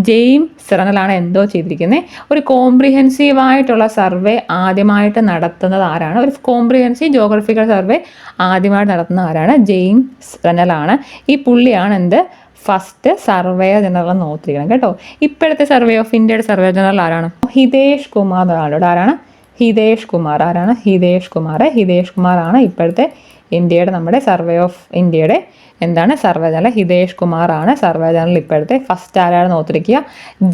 ജെയിംസ് റെനലാണ് എന്തോ ചെയ്തിരിക്കുന്നത്, ഒരു കോംപ്രിഹെൻസീവായിട്ടുള്ള സർവേ ആദ്യമായിട്ട് നടത്തുന്നത് ആരാണ്? ഒരു കോംപ്രിഹെൻസീവ് ജോഗ്രഫിക്കൽ സർവേ ആദ്യമായിട്ട് നടത്തുന്ന ആരാണ്? ജെയിംസ് റെനലാണ്. ഈ പുള്ളിയാണ് എന്ത് ഫസ്റ്റ് സർവേയർ ജനറൽ എന്ന് ഓർത്തിരിക്കണം കേട്ടോ. ഇപ്പോഴത്തെ സർവേ ഓഫ് ഇന്ത്യയുടെ സർവേയർ ജനറൽ ആരാണ്? ഹിതേഷ് കുമാർ ആളോട്. ആരാണ്? ഹിതേഷ് കുമാർ. ആരാണ്? ഹിതേഷ് കുമാറാണ് ഇപ്പോഴത്തെ ഇന്ത്യയുടെ നമ്മുടെ സർവേ ഓഫ് ഇന്ത്യയുടെ എന്താണ് സർവേ ജനറൽ. ഹിതേഷ് കുമാറാണ് സർവേ ജനറൽ ഇപ്പോഴത്തെ. ഫസ്റ്റ് ആരാണെന്ന് ഓർത്തിരിക്കുക?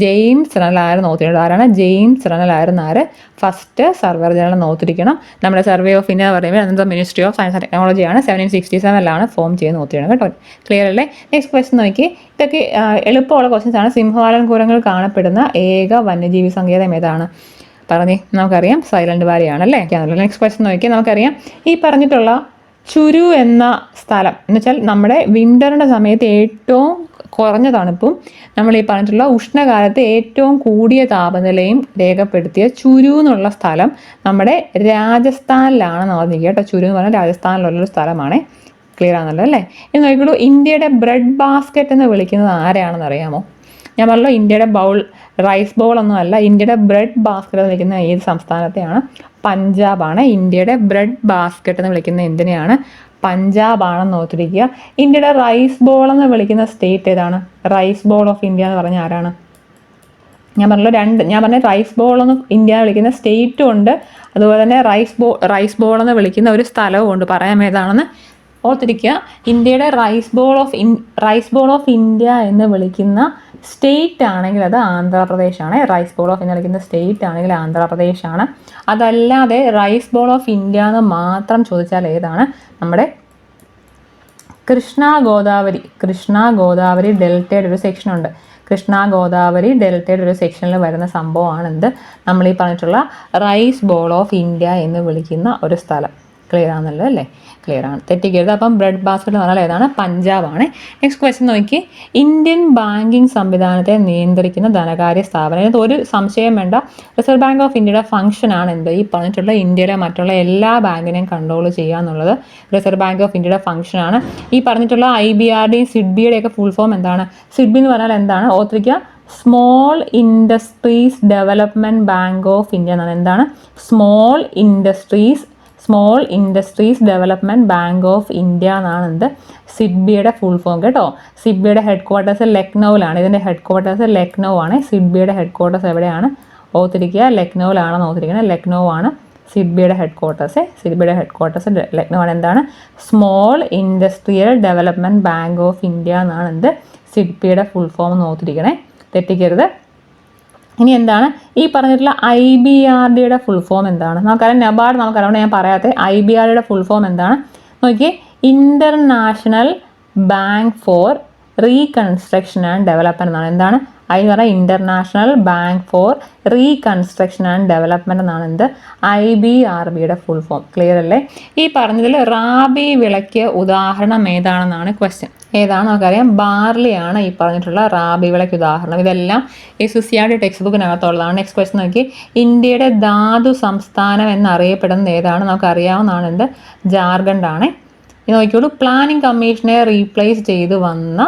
ജെയിംസ് റെനൽ ആയിരുന്നു ഓർത്തിരിക്കുന്നത്. ആരാണ്? ജെയിംസ് റെനൽ ആയിരുന്നു ഫസ്റ്റ് സർവേ ജനറൽ ഓർത്തിരിക്കണം. നമ്മുടെ സർവേ ഓഫ് ഇന്ത്യ എന്ന് പറയുമ്പോൾ അന്നത്തെ മിനിസ്ട്രി ഓഫ് സയൻസ് ആൻഡ് ടെക്നോളജിയാണ് 1767 ഫോം ചെയ്ത് നോക്കിയാണ് കേട്ടോ. ക്ലിയർ അല്ലേ? നെക്സ്റ്റ് ക്വസ്റ്റ്യൻ നോക്കി. ഇതൊക്കെ എളുപ്പമുള്ള ക്വസ്റ്റ്യൻസ് ആണ്. സിംഹവാലൻ കുരങ്ങുകൾ കാണപ്പെടുന്ന ഏക വന്യജീവി സങ്കേതം ഏതാണ്? പറഞ്ഞേ. നമുക്കറിയാം സൈലന്റ് വാലി ആണല്ലേ. നെക്സ്റ്റ് ക്വസ്റ്റ്യൻ നോക്കിയാൽ നമുക്കറിയാം ഈ പറഞ്ഞിട്ടുള്ള ചുരു എന്ന സ്ഥലം എന്ന് വെച്ചാൽ നമ്മുടെ വിൻ്ററിൻ്റെ സമയത്ത് ഏറ്റവും കുറഞ്ഞ തണുപ്പും നമ്മൾ ഈ പറഞ്ഞിട്ടുള്ള ഉഷ്ണകാലത്ത് ഏറ്റവും കൂടിയ താപനിലയും രേഖപ്പെടുത്തിയ ചുരു എന്നുള്ള സ്ഥലം നമ്മുടെ രാജസ്ഥാനിലാണെന്ന് ഓർമ്മിക്കുക കേട്ടോ. ചുരു എന്ന് പറഞ്ഞാൽ രാജസ്ഥാനിലുള്ളൊരു സ്ഥലമാണ്. ക്ലിയർ ആണല്ലോ അല്ലേ? ഇനി നോക്കിക്കോളൂ, ഇന്ത്യയുടെ ബ്രെഡ് ബാസ്ക്കറ്റ് എന്ന് വിളിക്കുന്നത് ആരെയാണെന്ന് അറിയാമോ? ഞാൻ പറഞ്ഞല്ലോ ഇന്ത്യയുടെ റൈസ് ബോൾ ഒന്നും അല്ല, ഇന്ത്യയുടെ ബ്രെഡ് ബാസ്ക്കറ്റ് എന്ന് വിളിക്കുന്ന ഏത് സംസ്ഥാനത്തെയാണ്? പഞ്ചാബാണ്. ഇന്ത്യയുടെ ബ്രെഡ് ബാസ്ക്കറ്റ് എന്ന് വിളിക്കുന്ന എന്തിനെയാണ്? പഞ്ചാബാണെന്ന് ഓർത്തിരിക്കുക. ഇന്ത്യയുടെ റൈസ് ബോൾ എന്ന് വിളിക്കുന്ന സ്റ്റേറ്റ് ഏതാണ്? റൈസ് ബോൾ ഓഫ് ഇന്ത്യ എന്ന് പറഞ്ഞ ആരാണ്? ഞാൻ പറഞ്ഞ റൈസ് ബോൾ എന്ന് ഇന്ത്യ വിളിക്കുന്ന സ്റ്റേറ്റും ഉണ്ട്, അതുപോലെ തന്നെ റൈസ് ബോൾ എന്ന് വിളിക്കുന്ന ഒരു സ്ഥലവും ഉണ്ട്. പറയാൻ ഏതാണെന്ന് ഓർത്തിരിക്കുക. ഇന്ത്യയുടെ റൈസ് ബോൾ ഓഫ് ഇന്ത്യ എന്ന് വിളിക്കുന്ന സ്റ്റേറ്റ് ആണെങ്കിൽ അത് ആന്ധ്രാപ്രദേശാണ്. റൈസ് ബോൾ ഓഫ് ഇന്ത്യ വിളിക്കുന്ന സ്റ്റേറ്റ് ആണെങ്കിൽ ആന്ധ്രാപ്രദേശാണ്. അതല്ലാതെ റൈസ് ബോൾ ഓഫ് ഇന്ത്യ എന്ന് മാത്രം ചോദിച്ചാൽ ഏതാണ്? നമ്മുടെ കൃഷ്ണ ഗോദാവരി ഡെൽറ്റയുടെ ഒരു സെക്ഷനുണ്ട്. കൃഷ്ണ ഗോദാവരി ഡെൽറ്റയുടെ ഒരു സെക്ഷനിൽ വരുന്ന സംഭവമാണ് എന്ത്? നമ്മൾ ഈ പറഞ്ഞിട്ടുള്ള റൈസ് ബോൾ ഓഫ് ഇന്ത്യ എന്ന് വിളിക്കുന്ന ഒരു സ്ഥലം. ക്ലിയർ ആണല്ലോ അല്ലേ? ക്ലിയർ ആണ്, തെറ്റിക്കരുത്. അപ്പം ബ്രെഡ് ബാസ്ക്കറ്റ് എന്ന് പറഞ്ഞാൽ ഏതാണ്? പഞ്ചാബാണ്. നെക്സ്റ്റ് ക്വസ്റ്റ്യൻ നോക്കി. ഇന്ത്യൻ ബാങ്കിങ് സംവിധാനത്തെ നിയന്ത്രിക്കുന്ന ധനകാര്യ സ്ഥാപനം. ഇതിനകത്ത് ഒരു സംശയം വേണ്ട, റിസർവ് ബാങ്ക് ഓഫ് ഇന്ത്യയുടെ ഫംഗ്ഷൻ ആണ് എന്ത്? ഈ പറഞ്ഞിട്ടുള്ള ഇന്ത്യയിലെ മറ്റുള്ള എല്ലാ ബാങ്കിനെയും കൺട്രോൾ ചെയ്യുക എന്നുള്ളത് റിസർവ് ബാങ്ക് ഓഫ് ഇന്ത്യയുടെ ഫംഗ്ഷനാണ്. ഈ പറഞ്ഞിട്ടുള്ള IBRD സിഡ്ബിയുടെ ഒക്കെ ഫുൾ ഫോം എന്താണ്? സിഡ്ബി എന്ന് പറഞ്ഞാൽ എന്താണ്? ഓർത്തിരിക്കുക, small industries development bank of India എന്നാണ്. എന്താണ്? Small industries development bank of India എന്നാണ് എന്ത്? സിഡ്ബിയുടെ ഫുൾ ഫോം കേട്ടോ. സിഡ്ബിയുടെ ഹെഡ് ക്വാർട്ടേഴ്സ് ലക്നൌവിലാണ്. ഇതിൻ്റെ ഹെഡ് ക്വാർട്ടേഴ്സ് ലക്നൗ ആണ്. സിഡ്ബിയുടെ ഹെഡ് ക്വാർട്ടേഴ്സ് എവിടെയാണ്? ഓർത്തിരിക്കുക, ലക്നൌവിലാണെന്ന് ഓർത്തിരിക്കുന്നത്. ലക്നൗ ആണ് സിഡ്ബിയുടെ ഹെഡ് ക്വാർട്ടേഴ്സ് ലക്നൗ ആണ്. എന്താണ്? Small industrial development bank of India എന്നാണ് എന്ത്? സിഡ്ബിയുടെ ഫുൾ ഫോം എന്ന് ഓർത്തിരിക്കണേ, തെറ്റിക്കരുത്. ഇനി എന്താണ് ഈ പറഞ്ഞിട്ടുള്ള IBRDയുടെ ഫുൾ ഫോം എന്താണ്? നമുക്കറിയാം നബാർഡ് നമുക്കറിയാം, ഞാൻ പറയാത്ത IBRDയുടെ ഫുൾ ഫോം എന്താണ് നോക്കിയേ. International Bank for Reconstruction and Development എന്നാണ്. എന്താണ് അതിന് പറഞ്ഞാൽ? International Bank for Reconstruction and Development എന്നാണ് എന്ത്? IBRDയുടെ ഫുൾ ഫോം. ക്ലിയർ അല്ലേ? ഈ പറഞ്ഞതിൽ റാബി വിളയ്ക്ക് ഉദാഹരണം ഏതാണെന്നാണ് ക്വസ്റ്റ്യൻ. ഏതാണ് നമുക്കറിയാം? ബാർലിയാണ് ഈ പറഞ്ഞിട്ടുള്ള റാബി വിളയ്ക്ക് ഉദാഹരണം. ഇതെല്ലാം SSCRT ടെക്സ്റ്റ് ബുക്കിനകത്തുള്ളതാണ്. നെക്സ്റ്റ് ക്വസ്റ്റ്യൻ നോക്കി. ഇന്ത്യയുടെ ധാതു സംസ്ഥാനം എന്നറിയപ്പെടുന്നത് ഏതാണ്? നമുക്കറിയാവുന്നതാണ് എന്ത്? ജാർഖണ്ഡ് ആണ്. ഇത് നോക്കിയോളൂ, പ്ലാനിംഗ് കമ്മീഷനെ റീപ്ലേസ് ചെയ്ത് വന്ന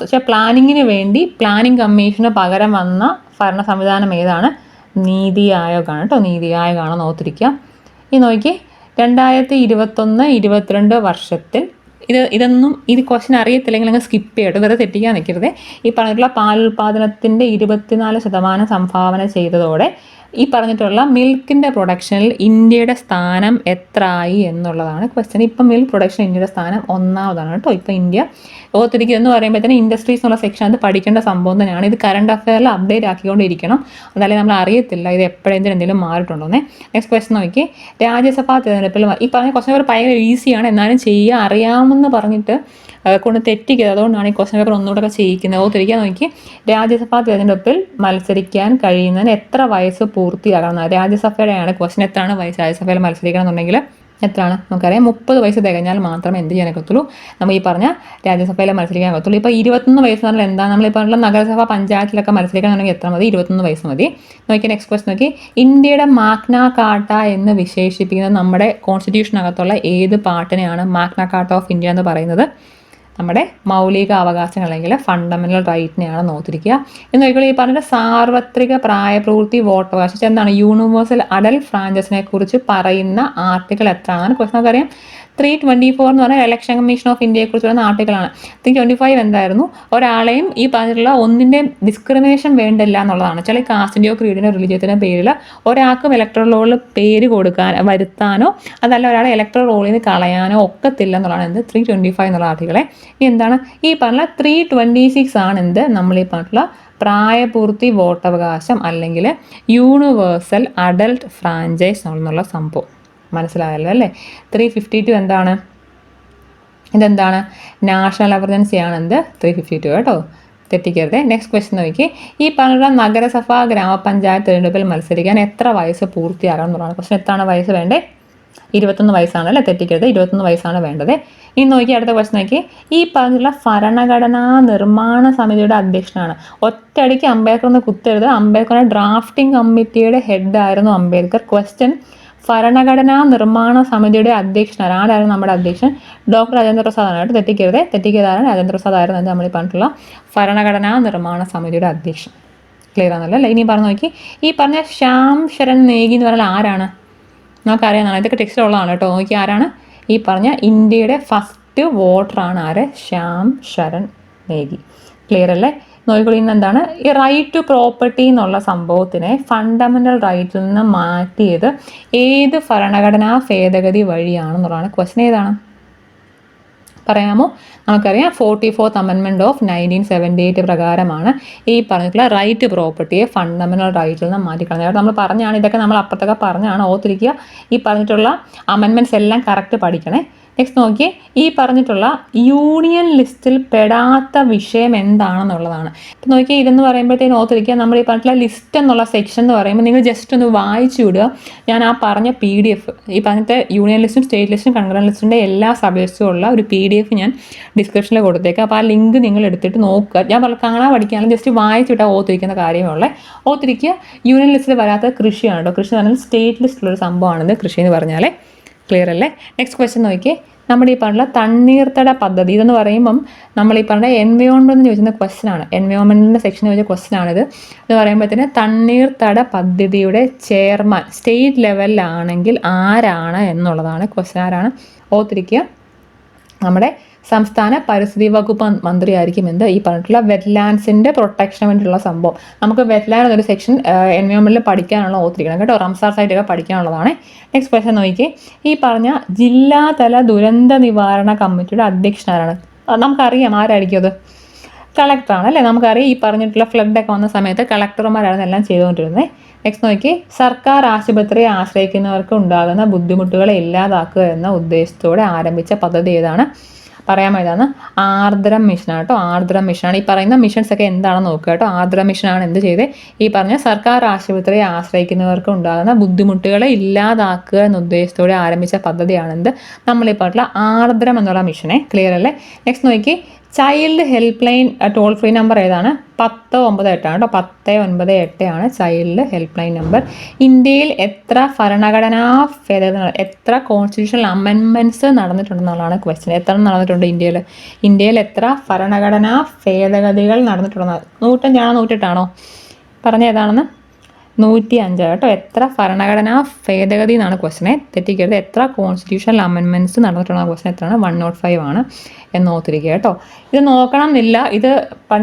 പക്ഷേ പ്ലാനിങ്ങിന് വേണ്ടി പ്ലാനിംഗ് കമ്മീഷന് പകരം വന്ന ഭരണ സംവിധാനം ഏതാണ്? നീതി ആയോഗാണ് കേട്ടോ. നീതി ആയോഗാണെന്ന് ഓർത്തിരിക്കുക. ഈ നോക്കി 2021-22 വർഷത്തിൽ ഇതൊന്നും ക്വസ്റ്റ്യൻ അറിയത്തില്ലെങ്കിൽ അങ്ങ് സ്കിപ്പ് ചെയ്യട്ടെ, വെറുതെ തെറ്റിക്കാൻ നിൽക്കരുത്. ഈ പറഞ്ഞിട്ടുള്ള പാലുൽപാദനത്തിൻ്റെ 24% സംഭാവന ചെയ്തതോടെ ഈ പറഞ്ഞിട്ടുള്ള മിൽക്കിൻ്റെ പ്രൊഡക്ഷനിൽ ഇന്ത്യയുടെ സ്ഥാനം എത്രയായി എന്നുള്ളതാണ് ക്വസ്റ്റ്യൻ. ഇപ്പം മിൽക്ക് പ്രൊഡക്ഷൻ ഇന്ത്യയുടെ സ്ഥാനം 1ാമതാണ് കേട്ടോ. ഇപ്പം ഇന്ത്യ ഓർത്തിരിക്കുക എന്ന് പറയുമ്പോഴത്തേന് ഇൻഡസ്ട്രീസ് എന്നുള്ള സെക്ഷൻ അത് പഠിക്കേണ്ട സംഭവം തന്നെയാണ്. ഇത് കറണ്ട് അഫെയറിൽ അപ്ഡേറ്റ് ആക്കിക്കൊണ്ടിരിക്കണം, അതല്ലെങ്കിൽ നമ്മൾ അറിയത്തില്ല ഇത് എപ്പോഴെങ്കിലും എന്തെങ്കിലും മാറിയിട്ടുണ്ടോന്നേ. നെക്സ്റ്റ് ക്വസ്റ്റ്യൻ നോക്കി, രാജ്യസഭാ തെരഞ്ഞെടുപ്പിൽ ഈ പറഞ്ഞ ക്വസ്റ്റ്യൻ പേപ്പർ ഭയങ്കര ഈസിയാണ്, എന്നാലും ചെയ്യുക അറിയാമെന്ന് പറഞ്ഞിട്ട് കൊണ്ട് തെറ്റിക്കുന്നത്. അതുകൊണ്ടാണ് ഈ ക്വസ്റ്റ്യൻ പേപ്പർ ഒന്നുകൂടെ ചെയ്യിക്കുന്നത്. ഓർത്തിരിക്കാൻ നോക്കി, രാജ്യസഭാ തെരഞ്ഞെടുപ്പിൽ മത്സരിക്കാൻ കഴിയുന്നതിന് എത്ര വയസ്സ് പൂർത്തിയാകണം? രാജ്യസഭയുടെയാണ് ക്വസ്റ്റ്യൻ. എത്രയാണ് വയസ്സ് രാജ്യസഭയിൽ മത്സരിക്കണം എന്നുണ്ടെങ്കിൽ എത്രയാണ് നമുക്കറിയാം? 30 വയസ്സ് തികഞ്ഞാൽ മാത്രമേ എന്ത് ചെയ്യാനൊക്കത്തുള്ളൂ, നമ്മൾ ഈ പറഞ്ഞ രാജ്യസഭയിൽ മത്സരിക്കാൻ ഒക്കത്തുള്ളൂ. ഇപ്പോൾ 21 വയസ്സ് പറഞ്ഞാൽ എന്താ? നമ്മൾ ഈ പറഞ്ഞ നഗരസഭ പഞ്ചായത്തിലൊക്കെ മത്സരിക്കണമെന്നുണ്ടെങ്കിൽ എത്ര മതി? 21 വയസ്സ് മതി. നോക്കി നെക്സ്റ്റ് ക്വസ്റ്റ്യൻ നോക്കി, ഇന്ത്യയുടെ മാഗ്ന കാർട്ട എന്ന് വിശേഷിപ്പിക്കുന്നത് നമ്മുടെ കോൺസ്റ്റിറ്റ്യൂഷനകത്തുള്ള ഏത് പാർട്ടിനെയാണ് മാഗ്ന കാർട്ട ഓഫ് ഇന്ത്യ എന്ന് പറയുന്നത്? നമ്മുടെ മൗലിക അവകാശങ്ങൾ അല്ലെങ്കിൽ ഫണ്ടമെന്റൽ റൈറ്റിനെയാണ് നോക്കിയിരിക്കുക. എന്ന് നോക്കിയാൽ ഈ പറഞ്ഞ സാർവത്രിക പ്രായപൂർത്തി വോട്ടവകാശം എന്താണ്? യൂണിവേഴ്സൽ അഡൽട്ട് ഫ്രാഞ്ചൈസിനെ കുറിച്ച് പറയുന്ന ആർട്ടിക്കിൾ എത്രയാണ്? ക്വസ്റ്റൻ നമുക്കറിയാം 324 എന്ന് പറഞ്ഞാൽ ഇലക്ഷൻ കമ്മീഷൻ ഓഫ് ഇന്ത്യയെ കുറിച്ച് വരുന്ന ആർട്ടിക്കിളാണ്. 325 എന്തായിരുന്നു? ഒരാളെയും ഈ പറഞ്ഞിട്ടുള്ള ഒന്നിൻ്റെ ഡിസ്ക്രിമിനേഷൻ വേണ്ടില്ല എന്നുള്ളതാണ്. ചില കാസ്റ്റിൻ്റെയോ ക്രീഡിൻ്റെയോ റിലീജിയത്തിൻ്റെ പേരിൽ ഒരാൾക്കും ഇലക്ട്രൽ റോളിൽ പേര് വരുത്താനോ അതല്ല ഒരാളെ ഇലക്ട്രൽ റോളിൽ നിന്ന് കളയാനോ ഒക്കത്തില്ല എന്നുള്ളതാണ് എന്ത് 325 എന്നുള്ള ആർട്ടിക്കിളെ. ഇനി എന്താണ് ഈ പറഞ്ഞ 326 ആണ് എന്ത് നമ്മൾ ഈ പറഞ്ഞിട്ടുള്ള പ്രായപൂർത്തി വോട്ടവകാശം അല്ലെങ്കിൽ യൂണിവേഴ്സൽ അഡൽട്ട് ഫ്രാഞ്ചൈസ് എന്നുള്ള സംഭവം. മനസ്സിലായല്ലോ അല്ലേ? 352 എന്താണ്? ഇതെന്താണ്? നാഷണൽ എമർജൻസി ആണ് എന്ത് 352 കേട്ടോ, തെറ്റിക്കരുത്. നെക്സ്റ്റ് ക്വസ്റ്റ്യൻ നോക്കി, ഈ പറഞ്ഞ നഗരസഭ ഗ്രാമപഞ്ചായത്ത് തിരഞ്ഞെടുപ്പിൽ മത്സരിക്കാൻ എത്ര വയസ്സ് പൂർത്തിയാകണം എന്നുള്ളതാണ് ക്വസ്റ്റ്യൻ. എത്രയാണ് വയസ്സ് വേണ്ടേ? 21 വയസ്സാണ് അല്ലേ, തെറ്റിക്കരുത്. 21 വയസ്സാണ് വേണ്ടത്. ഇനി നോക്കി അടുത്ത ക്വസ്റ്റ്യൻ നോക്കി, ഈ പറഞ്ഞുള്ള ഭരണഘടനാ നിർമ്മാണ സമിതിയുടെ അധ്യക്ഷനാണ്. ഒറ്റയടിക്ക് അംബേദ്കർ എന്ന് കുത്തരുത്. അംബേദ്കറുടെ ഡ്രാഫ്റ്റിംഗ് കമ്മിറ്റിയുടെ ഹെഡായിരുന്നു അംബേദ്കർ. ക്വസ്റ്റ്യൻ, ഭരണഘടനാ നിർമ്മാണ സമിതിയുടെ അധ്യക്ഷനാണ്. ആരായിരുന്നു നമ്മുടെ അധ്യക്ഷൻ? ഡോക്ടർ രാജേന്ദ്ര പ്രസാദ് ആണ്. തെറ്റിക്കതാണ്. രാജേന്ദ്ര പ്രസാദ് ആയിരുന്നു നമ്മൾ പറഞ്ഞിട്ടുള്ള ഭരണഘടനാ നിർമ്മാണ സമിതിയുടെ അധ്യക്ഷൻ. ക്ലിയർ ആണല്ലോ? ഇനി പറഞ്ഞു നോക്കി, ഈ പറഞ്ഞ ശ്യാം ശരൺ നേഗി എന്ന് പറഞ്ഞാൽ ആരാണ്? നമുക്കറിയാവുന്നതാണ്, ഇതൊക്കെ ടെക്സ്റ്റിലുള്ളതാണ് കേട്ടോ. നോക്കി ആരാണ്? ഈ പറഞ്ഞ ഇന്ത്യയുടെ ഫസ്റ്റ് വോട്ടറാണ് ആര്? ശ്യാം ശരൺ നേഗി. ക്ലിയർ അല്ലേ? നോക്കിക്കോളൂ, ഇന്ന് എന്താണ് ഈ റൈറ്റ് ടു പ്രോപ്പർട്ടി എന്നുള്ള സംഭവത്തിനെ ഫണ്ടമെന്റൽ റൈറ്റിൽ നിന്ന് മാറ്റിയത് ഏത് ഭരണഘടനാ ഭേദഗതി വഴിയാണെന്നുള്ളതാണ് ക്വസ്റ്റ്യൻ. ഏതാണ് പറയാമോ? നമുക്കറിയാം 44th അമെൻമെൻറ്റ് ഓഫ് 1978 പ്രകാരമാണ് ഈ പറഞ്ഞിട്ടുള്ള റൈറ്റ് പ്രോപ്പർട്ടിയെ ഫണ്ടമെന്റൽ റൈറ്റിൽ നിന്ന് മാറ്റിക്കളഞ്ഞത്. നമ്മൾ പറഞ്ഞാണ്, ഇതൊക്കെ നമ്മൾ അപ്പുറത്തൊക്കെ പറഞ്ഞാണ്, ഓർത്തിരിക്കുക. ഈ പറഞ്ഞിട്ടുള്ള അമെൻമെൻറ്റ്സ് എല്ലാം കറക്റ്റ് പഠിക്കണേ. നെക്സ്റ്റ് നോക്കി, ഈ പറഞ്ഞിട്ടുള്ള യൂണിയൻ ലിസ്റ്റിൽ പെടാത്ത വിഷയം എന്താണെന്നുള്ളതാണ്. ഇപ്പം നോക്കി, ഇതെന്ന് പറയുമ്പോഴത്തേക്കും ഓർത്തിരിക്കുക, നമ്മൾ ഈ പറഞ്ഞിട്ടുള്ള ലിസ്റ്റ് എന്നുള്ള സെക്ഷൻ എന്ന് പറയുമ്പോൾ നിങ്ങൾ ജസ്റ്റ് ഒന്ന് വായിച്ചു വിടുക. ഞാൻ ആ പറഞ്ഞ PDF, ഈ പറഞ്ഞിട്ട് യൂണിയൻ ലിസ്റ്റും സ്റ്റേറ്റ് ലിസ്റ്റും കൺകറന്റ് ലിസ്റ്റിൻ്റെ എല്ലാ സബ്ജക്ട്സും ഉള്ള ഒരു PDF ഞാൻ ഡിസ്ക്രിപ്ഷനിൽ കൊടുത്തേക്കാം. അപ്പോൾ ആ ലിങ്ക് നിങ്ങൾ എടുത്തിട്ട് നോക്കുക. ഞാൻ കാണാൻ പഠിക്കുകയാണെങ്കിൽ ജസ്റ്റ് വായിച്ചു വിട്ടാൽ ഓർത്തിരിക്കുന്ന കാര്യമുള്ളേ. ഓർത്തിരിക്കുക, യൂണിയൻ ലിസ്റ്റിൽ വരാത്ത കൃഷിയാണ് കേട്ടോ. കൃഷി എന്ന് പറഞ്ഞാൽ സ്റ്റേറ്റ് ലിസ്റ്റിലൊരു സംഭവമാണിത്, കൃഷി എന്ന് പറഞ്ഞാൽ. ക്ലിയർ അല്ലേ? നെക്സ്റ്റ് ക്വസ്റ്റ്യൻ നോക്കി, നമ്മുടെ ഈ പറഞ്ഞ തണ്ണീർത്തട പദ്ധതി ഇതെന്ന് പറയുമ്പം നമ്മൾ ഈ പറഞ്ഞ എൻവയോൺമെൻറ്റ് എന്ന് ചോദിക്കുന്ന ക്വസ്റ്റ്യൻ ആണ്. എൻവയോൺമെൻറ്റിൻ്റെ സെക്ഷൻ ചോദിച്ച ക്വസ്റ്റ്യൻ ആണിത്. എന്ന് പറയുമ്പോഴത്തേന് തണ്ണീർത്തട പദ്ധതിയുടെ ചെയർമാൻ സ്റ്റേറ്റ് ലെവലിലാണെങ്കിൽ ആരാണ് എന്നുള്ളതാണ് ക്വസ്റ്റ്യൻ. ആരാണ്? ഓർത്തിരിക്കുക, നമ്മുടെ സംസ്ഥാന പരിസ്ഥിതി വകുപ്പ് മന്ത്രിയായിരിക്കും എന്ത് ഈ പറഞ്ഞിട്ടുള്ള വെറ്റ്ലാൻഡ്സിൻ്റെ പ്രൊട്ടക്ഷന് വേണ്ടിയിട്ടുള്ള സംഭവം. നമുക്ക് വെറ്റ്ലാൻഡ് എന്നൊരു സെക്ഷൻ എൻവയോൺമെൻറ്റിൽ പഠിക്കാനുള്ള ഓർത്തിരിക്കണം കേട്ടോ. റംസാർ സൈറ്റൊക്കെ പഠിക്കാനുള്ളതാണ്. നെക്സ്റ്റ് ക്വസ്റ്റ്യൻ നോക്കി, ഈ പറഞ്ഞ ജില്ലാതല ദുരന്ത നിവാരണ കമ്മിറ്റിയുടെ അധ്യക്ഷനാരാണ്? നമുക്കറിയാം ആരായിരിക്കും അത്? കളക്ടറാണ് അല്ലേ? നമുക്കറിയാം ഈ പറഞ്ഞിട്ടുള്ള ഫ്ലഡൊക്കെ വന്ന സമയത്ത് കളക്ടർമാരാണ് എല്ലാം ചെയ്തുകൊണ്ടിരുന്നത്. നെക്സ്റ്റ് നോക്കി, സർക്കാർ ആശുപത്രിയെ ആശ്രയിക്കുന്നവർക്ക് ഉണ്ടാകുന്ന ബുദ്ധിമുട്ടുകളെ ഇല്ലാതാക്കുക എന്ന ഉദ്ദേശത്തോടെ ആരംഭിച്ച പദ്ധതി ഏതാണ്? പറയാമോ? ഏതാണ്? ആർദ്രം മിഷനാണ് കേട്ടോ. ആർദ്രം മിഷനാണ്. ഈ പറയുന്ന മിഷൻസ് ഒക്കെ എന്താണെന്ന് നോക്കുക കേട്ടോ. ആർദ്രം മിഷനാണ് എന്ത് ചെയ്തത്? ഈ പറഞ്ഞ സർക്കാർ ആശുപത്രിയെ ആശ്രയിക്കുന്നവർക്ക് ഉണ്ടാകുന്ന ബുദ്ധിമുട്ടുകളെ ഇല്ലാതാക്കുക എന്ന ഉദ്ദേശത്തോടെ ആരംഭിച്ച പദ്ധതിയാണെന്ത് നമ്മളീ പറഞ്ഞിട്ടുള്ള ആർദ്രം എന്നുള്ള മിഷനെ. ക്ലിയർ അല്ലേ? നെക്സ്റ്റ് നോക്കി, child help line toll free number ഏതാണ്? 1098 ആണ് കേട്ടോ. 1098 ആണ് ചൈൽഡ് ഹെൽപ്പ് ലൈൻ നമ്പർ. ഇന്ത്യയിൽ എത്ര ഭരണഘടനാ ഭേദഗതികൾ, എത്ര കോൺസ്റ്റിറ്റ്യൂഷണൽ അമെൻമെൻറ്റ്സ് നടന്നിട്ടുണ്ടെന്നുള്ളതാണ് ക്വസ്റ്റ്യൻ. എത്ര നടന്നിട്ടുണ്ട് ഇന്ത്യയിൽ? ഇന്ത്യയിൽ എത്ര ഭരണഘടനാ ഭേദഗതികൾ നടന്നിട്ടുണ്ടെന്ന്? 105 ആണോ 108 പറഞ്ഞ ഏതാണെന്ന്? 105 കേട്ടോ. എത്ര ഭരണഘടനാ ഭേദഗതി എന്നാണ് ക്വസ്റ്റനെ, തെറ്റിക്കരുത്. എത്ര കോൺസ്റ്റിറ്റ്യൂഷണൽ അമെൻമെൻറ്റ്സ് നടന്നിട്ടുള്ള ക്വസ്റ്റൻ എത്രയാണ്? 105 ആണ് എന്ന് ഓർത്തിരിക്കുക കേട്ടോ. ഇത് നോക്കണം എന്നില്ല. ഇത്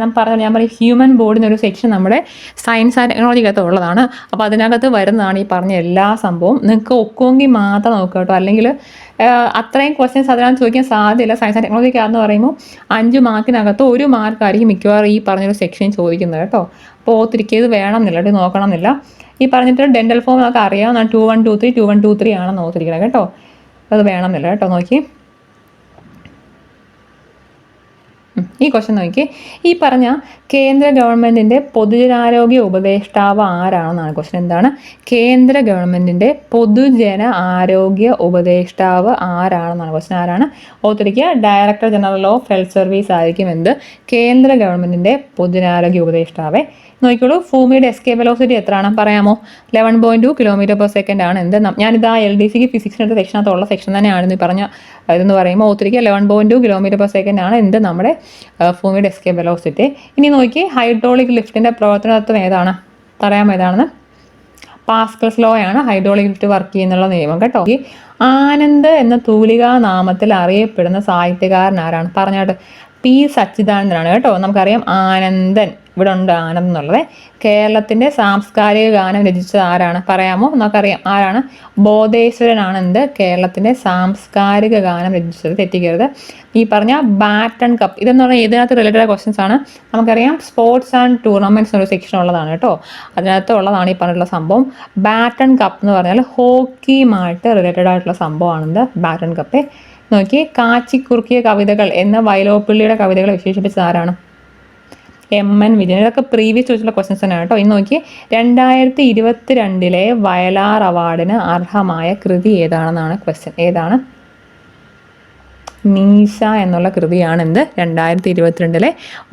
ഞാൻ പറയും ഹ്യൂമൻ ബോഡി എന്നൊരു സെക്ഷൻ നമ്മുടെ സയൻസ് ആൻഡ് ടെക്നോളജിക്കകത്ത് ഉള്ളതാണ്. അപ്പോൾ അതിനകത്ത് വരുന്നതാണ് ഈ പറഞ്ഞ എല്ലാ സംഭവം. നിങ്ങൾക്ക് ഒക്കുമെങ്കിൽ മാത്രം നോക്കുക കേട്ടോ. അല്ലെങ്കിൽ അത്രയും ക്വസ്റ്റ്യൻസ് അതിനകത്ത് ചോദിക്കാൻ സാധ്യതയില്ല. സയൻസ് ആൻഡ് ടെക്നോളജിക്കകത്ത് പറയുമ്പോൾ 5 മാർക്കിനകത്ത് 1 മാർക്കായിരിക്കും മിക്കവാറും ഈ പറഞ്ഞൊരു സെക്ഷൻ ചോദിക്കുന്നത് കേട്ടോ. അപ്പോൾ ഓർത്തിരിക്കുക, ഇത് വേണം എന്നില്ല, ഇത് നോക്കണം എന്നില്ല. ഈ പറഞ്ഞിട്ട് ഡെൻ്റൽ ഫോം നമുക്ക് അറിയാവുന്നതാണ്. 2123 2123 ആണെന്ന് ഓർത്തിരിക്കണം കേട്ടോ. അത് വേണം എന്നില്ല കേട്ടോ. നോക്കി ഈ ക്വസ്റ്റ്യൻ നോക്കി. ഈ പറഞ്ഞ കേന്ദ്ര ഗവൺമെൻറ്റിൻ്റെ പൊതുജനാരോഗ്യ ഉപദേഷ്ടാവ് ആരാണെന്നാണ് ക്വസ്റ്റ്യൻ. എന്താണ്? കേന്ദ്ര ഗവൺമെൻറ്റിൻ്റെ പൊതുജന ആരോഗ്യ ഉപദേഷ്ടാവ് ആരാണെന്നാണ് ക്വസ്റ്റ്യൻ. ആരാണ്? ഓർത്തിരിക്കുക, director general of health service ആയിരിക്കും എന്ത്? കേന്ദ്ര ഗവൺമെൻറ്റിൻ്റെ പൊതുജനാരോഗ്യ ഉപദേഷ്ടാവേ. നോക്കിക്കോളൂ, ഭൂമിയുടെ എസ്കേപ്പ് വെലോസിറ്റി എത്രയാണ് പറയാമോ? 11.2 km/s ആണ്. എന്ത്? ഞാനിത് ആ LDCക്ക് ഫിസിക്സിനകത്ത് സെക്ഷനകത്തുള്ള സെക്ഷൻ തന്നെയാണ് ഈ പറഞ്ഞ ഇതെന്ന് പറയുമ്പോൾ ഓർത്തിരിക്കുക, 11.2 km/s ആണ് എന്ത്? നമ്മുടെ ഭൂമിയുടെ എസ്കേപ്പ് വെലോസിറ്റി. ഇനി നോക്കി, ഹൈഡ്രോളിക് ലിഫ്റ്റിൻ്റെ പ്രവർത്തനത്വം ഏതാണ്? പറയാമോ ഏതാണെന്ന്? പാസ്കൽസ് ലോ ആണ് ഹൈഡ്രോളിക് ലിഫ്റ്റ് വർക്ക് ചെയ്യുന്നുള്ള നിയമം കേട്ടോ. ആനന്ദ് എന്ന തൂലികാ നാമത്തിൽ അറിയപ്പെടുന്ന സാഹിത്യകാരൻ ആരാണ്? പറഞ്ഞാട്ട്. P. സച്ചിദാനന്ദനാണ് കേട്ടോ. നമുക്കറിയാം ആനന്ദൻ, ഇവിടെ ഉണ്ട് ആനന്ദ് എന്നുള്ളത്. കേരളത്തിൻ്റെ സാംസ്കാരിക ഗാനം രചിച്ചത് ആരാണ്? പറയാമോ? നമുക്കറിയാം ആരാണ്? ബോധേശ്വരനാണ് എന്ത്? കേരളത്തിൻ്റെ സാംസ്കാരിക ഗാനം രചിച്ചത്. തെറ്റിക്കരുത്. ഈ പറഞ്ഞ ബാറ്റൺ കപ്പ് ഇതെന്ന് പറഞ്ഞാൽ ഇതിനകത്ത് റിലേറ്റഡ് ക്വസ്റ്റ്യൻസ് ആണ്. നമുക്കറിയാം സ്പോർട്സ് ആൻഡ് ടൂർണമെൻറ്റ്സ് എന്നൊരു സെക്ഷൻ ഉള്ളതാണ് കേട്ടോ. അതിനകത്ത് ഉള്ളതാണ് ഈ പറഞ്ഞിട്ടുള്ള സംഭവം. ബാറ്റൺ കപ്പ് എന്ന് പറഞ്ഞാൽ ഹോക്കിയുമായിട്ട് റിലേറ്റഡ് ആയിട്ടുള്ള സംഭവമാണെന്ത്? Baton cup. നോക്കി, കാച്ചിക്കുറുക്കിയ കവിതകൾ എന്ന വയലോപ്പിള്ളിയുടെ കവിതകളെ വിശേഷിപ്പിച്ചത് ആരാണ്? MN വിജയൻ. ഇതൊക്കെ പ്രീവിയസ് ചോദിച്ചിട്ടുള്ള ക്വസ്റ്റ്യൻസ് തന്നെയാണ് കേട്ടോ. ഇന്ന് നോക്കി, 2022 വയലാർ അവാർഡിന് അർഹമായ കൃതി ഏതാണെന്നാണ് ക്വസ്റ്റ്യൻ. ഏതാണ്? മീശ എന്നുള്ള കൃതിയാണ് എന്ത്? 2022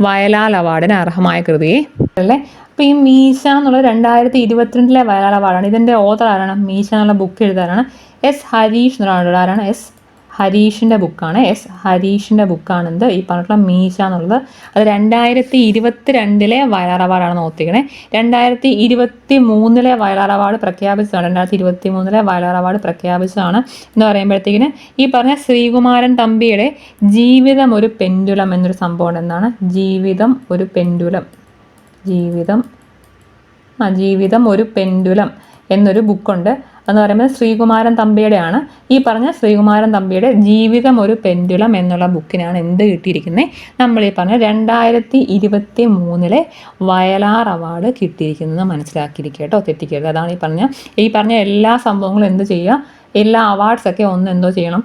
വയലാർ അവാർഡിന് അർഹമായ കൃതിയെ അല്ലേ. അപ്പോൾ ഈ മീശ എന്നുള്ളത് 2022 വയലാർ അവാർഡാണ്. ഇതിൻ്റെ ഓതർ ആരാണ്? മീശ എന്നുള്ള ബുക്ക് എഴുതാനാണ് S. ഹരീഷ് എന്നുള്ള ആരാണ്? S. ഹരീഷിൻ്റെ ബുക്കാണ്. ഹരീഷിൻ്റെ ബുക്കാണ് എന്ത്? ഈ പറഞ്ഞിട്ടുള്ള മീശ എന്നുള്ളത്. അത് 2022 വയലാർ അവാർഡാണെന്ന് ഓർത്തിക്കണേ. 2023 വയലാർ അവാർഡ് പ്രഖ്യാപിച്ചതാണ്. 2023 വയലാർ അവാർഡ് പ്രഖ്യാപിച്ചതാണ് എന്ന് പറയുമ്പോഴത്തേക്കിന് ഈ പറഞ്ഞ ശ്രീകുമാരൻ തമ്പിയുടെ ജീവിതം ഒരു പെൻഡുലം എന്നൊരു സംഭവം. എന്താണ്? ജീവിതം ഒരു പെൻഡുലം. ജീവിതം ഒരു പെൻഡുലം എന്നൊരു ബുക്കുണ്ട്. എന്ന് പറയുന്നത് ശ്രീകുമാരൻ തമ്പിയുടെയാണ്. ഈ പറഞ്ഞ ശ്രീകുമാരൻ തമ്പിയുടെ ജീവിതം ഒരു പെൻഡുലം എന്നുള്ള ബുക്കിനാണ് എന്ത് കിട്ടിയിരിക്കുന്നത്? നമ്മൾ ഈ പറഞ്ഞ 2023 വയലാർ അവാർഡ് കിട്ടിയിരിക്കുന്നത് മനസ്സിലാക്കിയിരിക്കുക കേട്ടോ. തെറ്റിക്കരുത്. അതാണ് ഈ പറഞ്ഞ എല്ലാ സംഭവങ്ങളും എന്ത് ചെയ്യുക? എല്ലാ അവാർഡ്സൊക്കെ ഒന്ന് എന്തോ ചെയ്യണം?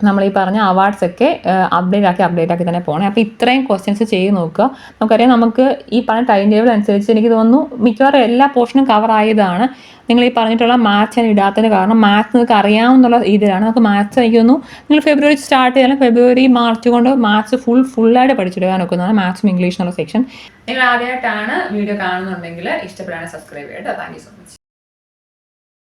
നമ്മൾ ഈ പറഞ്ഞ അവാർഡ്സൊക്കെ അപ്ഡേറ്റ് ആക്കി തന്നെ പോകണം. അപ്പോൾ ഇത്രയും ക്വസ്റ്റ്യൻസ് ചെയ്ത് നോക്കുക. നമുക്കറിയാം, നമുക്ക് ഈ പറഞ്ഞ ടൈം ടേബിൾ അനുസരിച്ച് എനിക്ക് തോന്നുന്നു മിക്കവാറും എല്ലാ പോർഷനും കവർ ആയതാണ്. നിങ്ങൾ ഈ പറഞ്ഞിട്ടുള്ള മാത്സ് ഞാൻ ഇടാത്തതിന് കാരണം മാത്സ് നിങ്ങൾക്ക് അറിയാവുന്നുള്ള രീതിയിലാണ്. നമുക്ക് മാത്സ് എനിക്ക് തോന്നുന്നു നിങ്ങൾ ഫെബ്രുവരി സ്റ്റാർട്ട് ചെയ്താലും ഫെബ്രുവരി മാർച്ച് കൊണ്ട് മാത്സ് ഫുള്ളായിട്ട് പഠിച്ചെടുക്കാൻ നോക്കുന്നതാണ് മാത്സും ഇംഗ്ലീഷ് എന്നുള്ള സെക്ഷൻ. നിങ്ങൾ ആദ്യമായിട്ടാണ് വീഡിയോ കാണുന്നുണ്ടെങ്കിൽ ഇഷ്ടപ്പെടാൻ സബ്സ്ക്രൈബ് ചെയ്യട്ടോ. Thank you so much.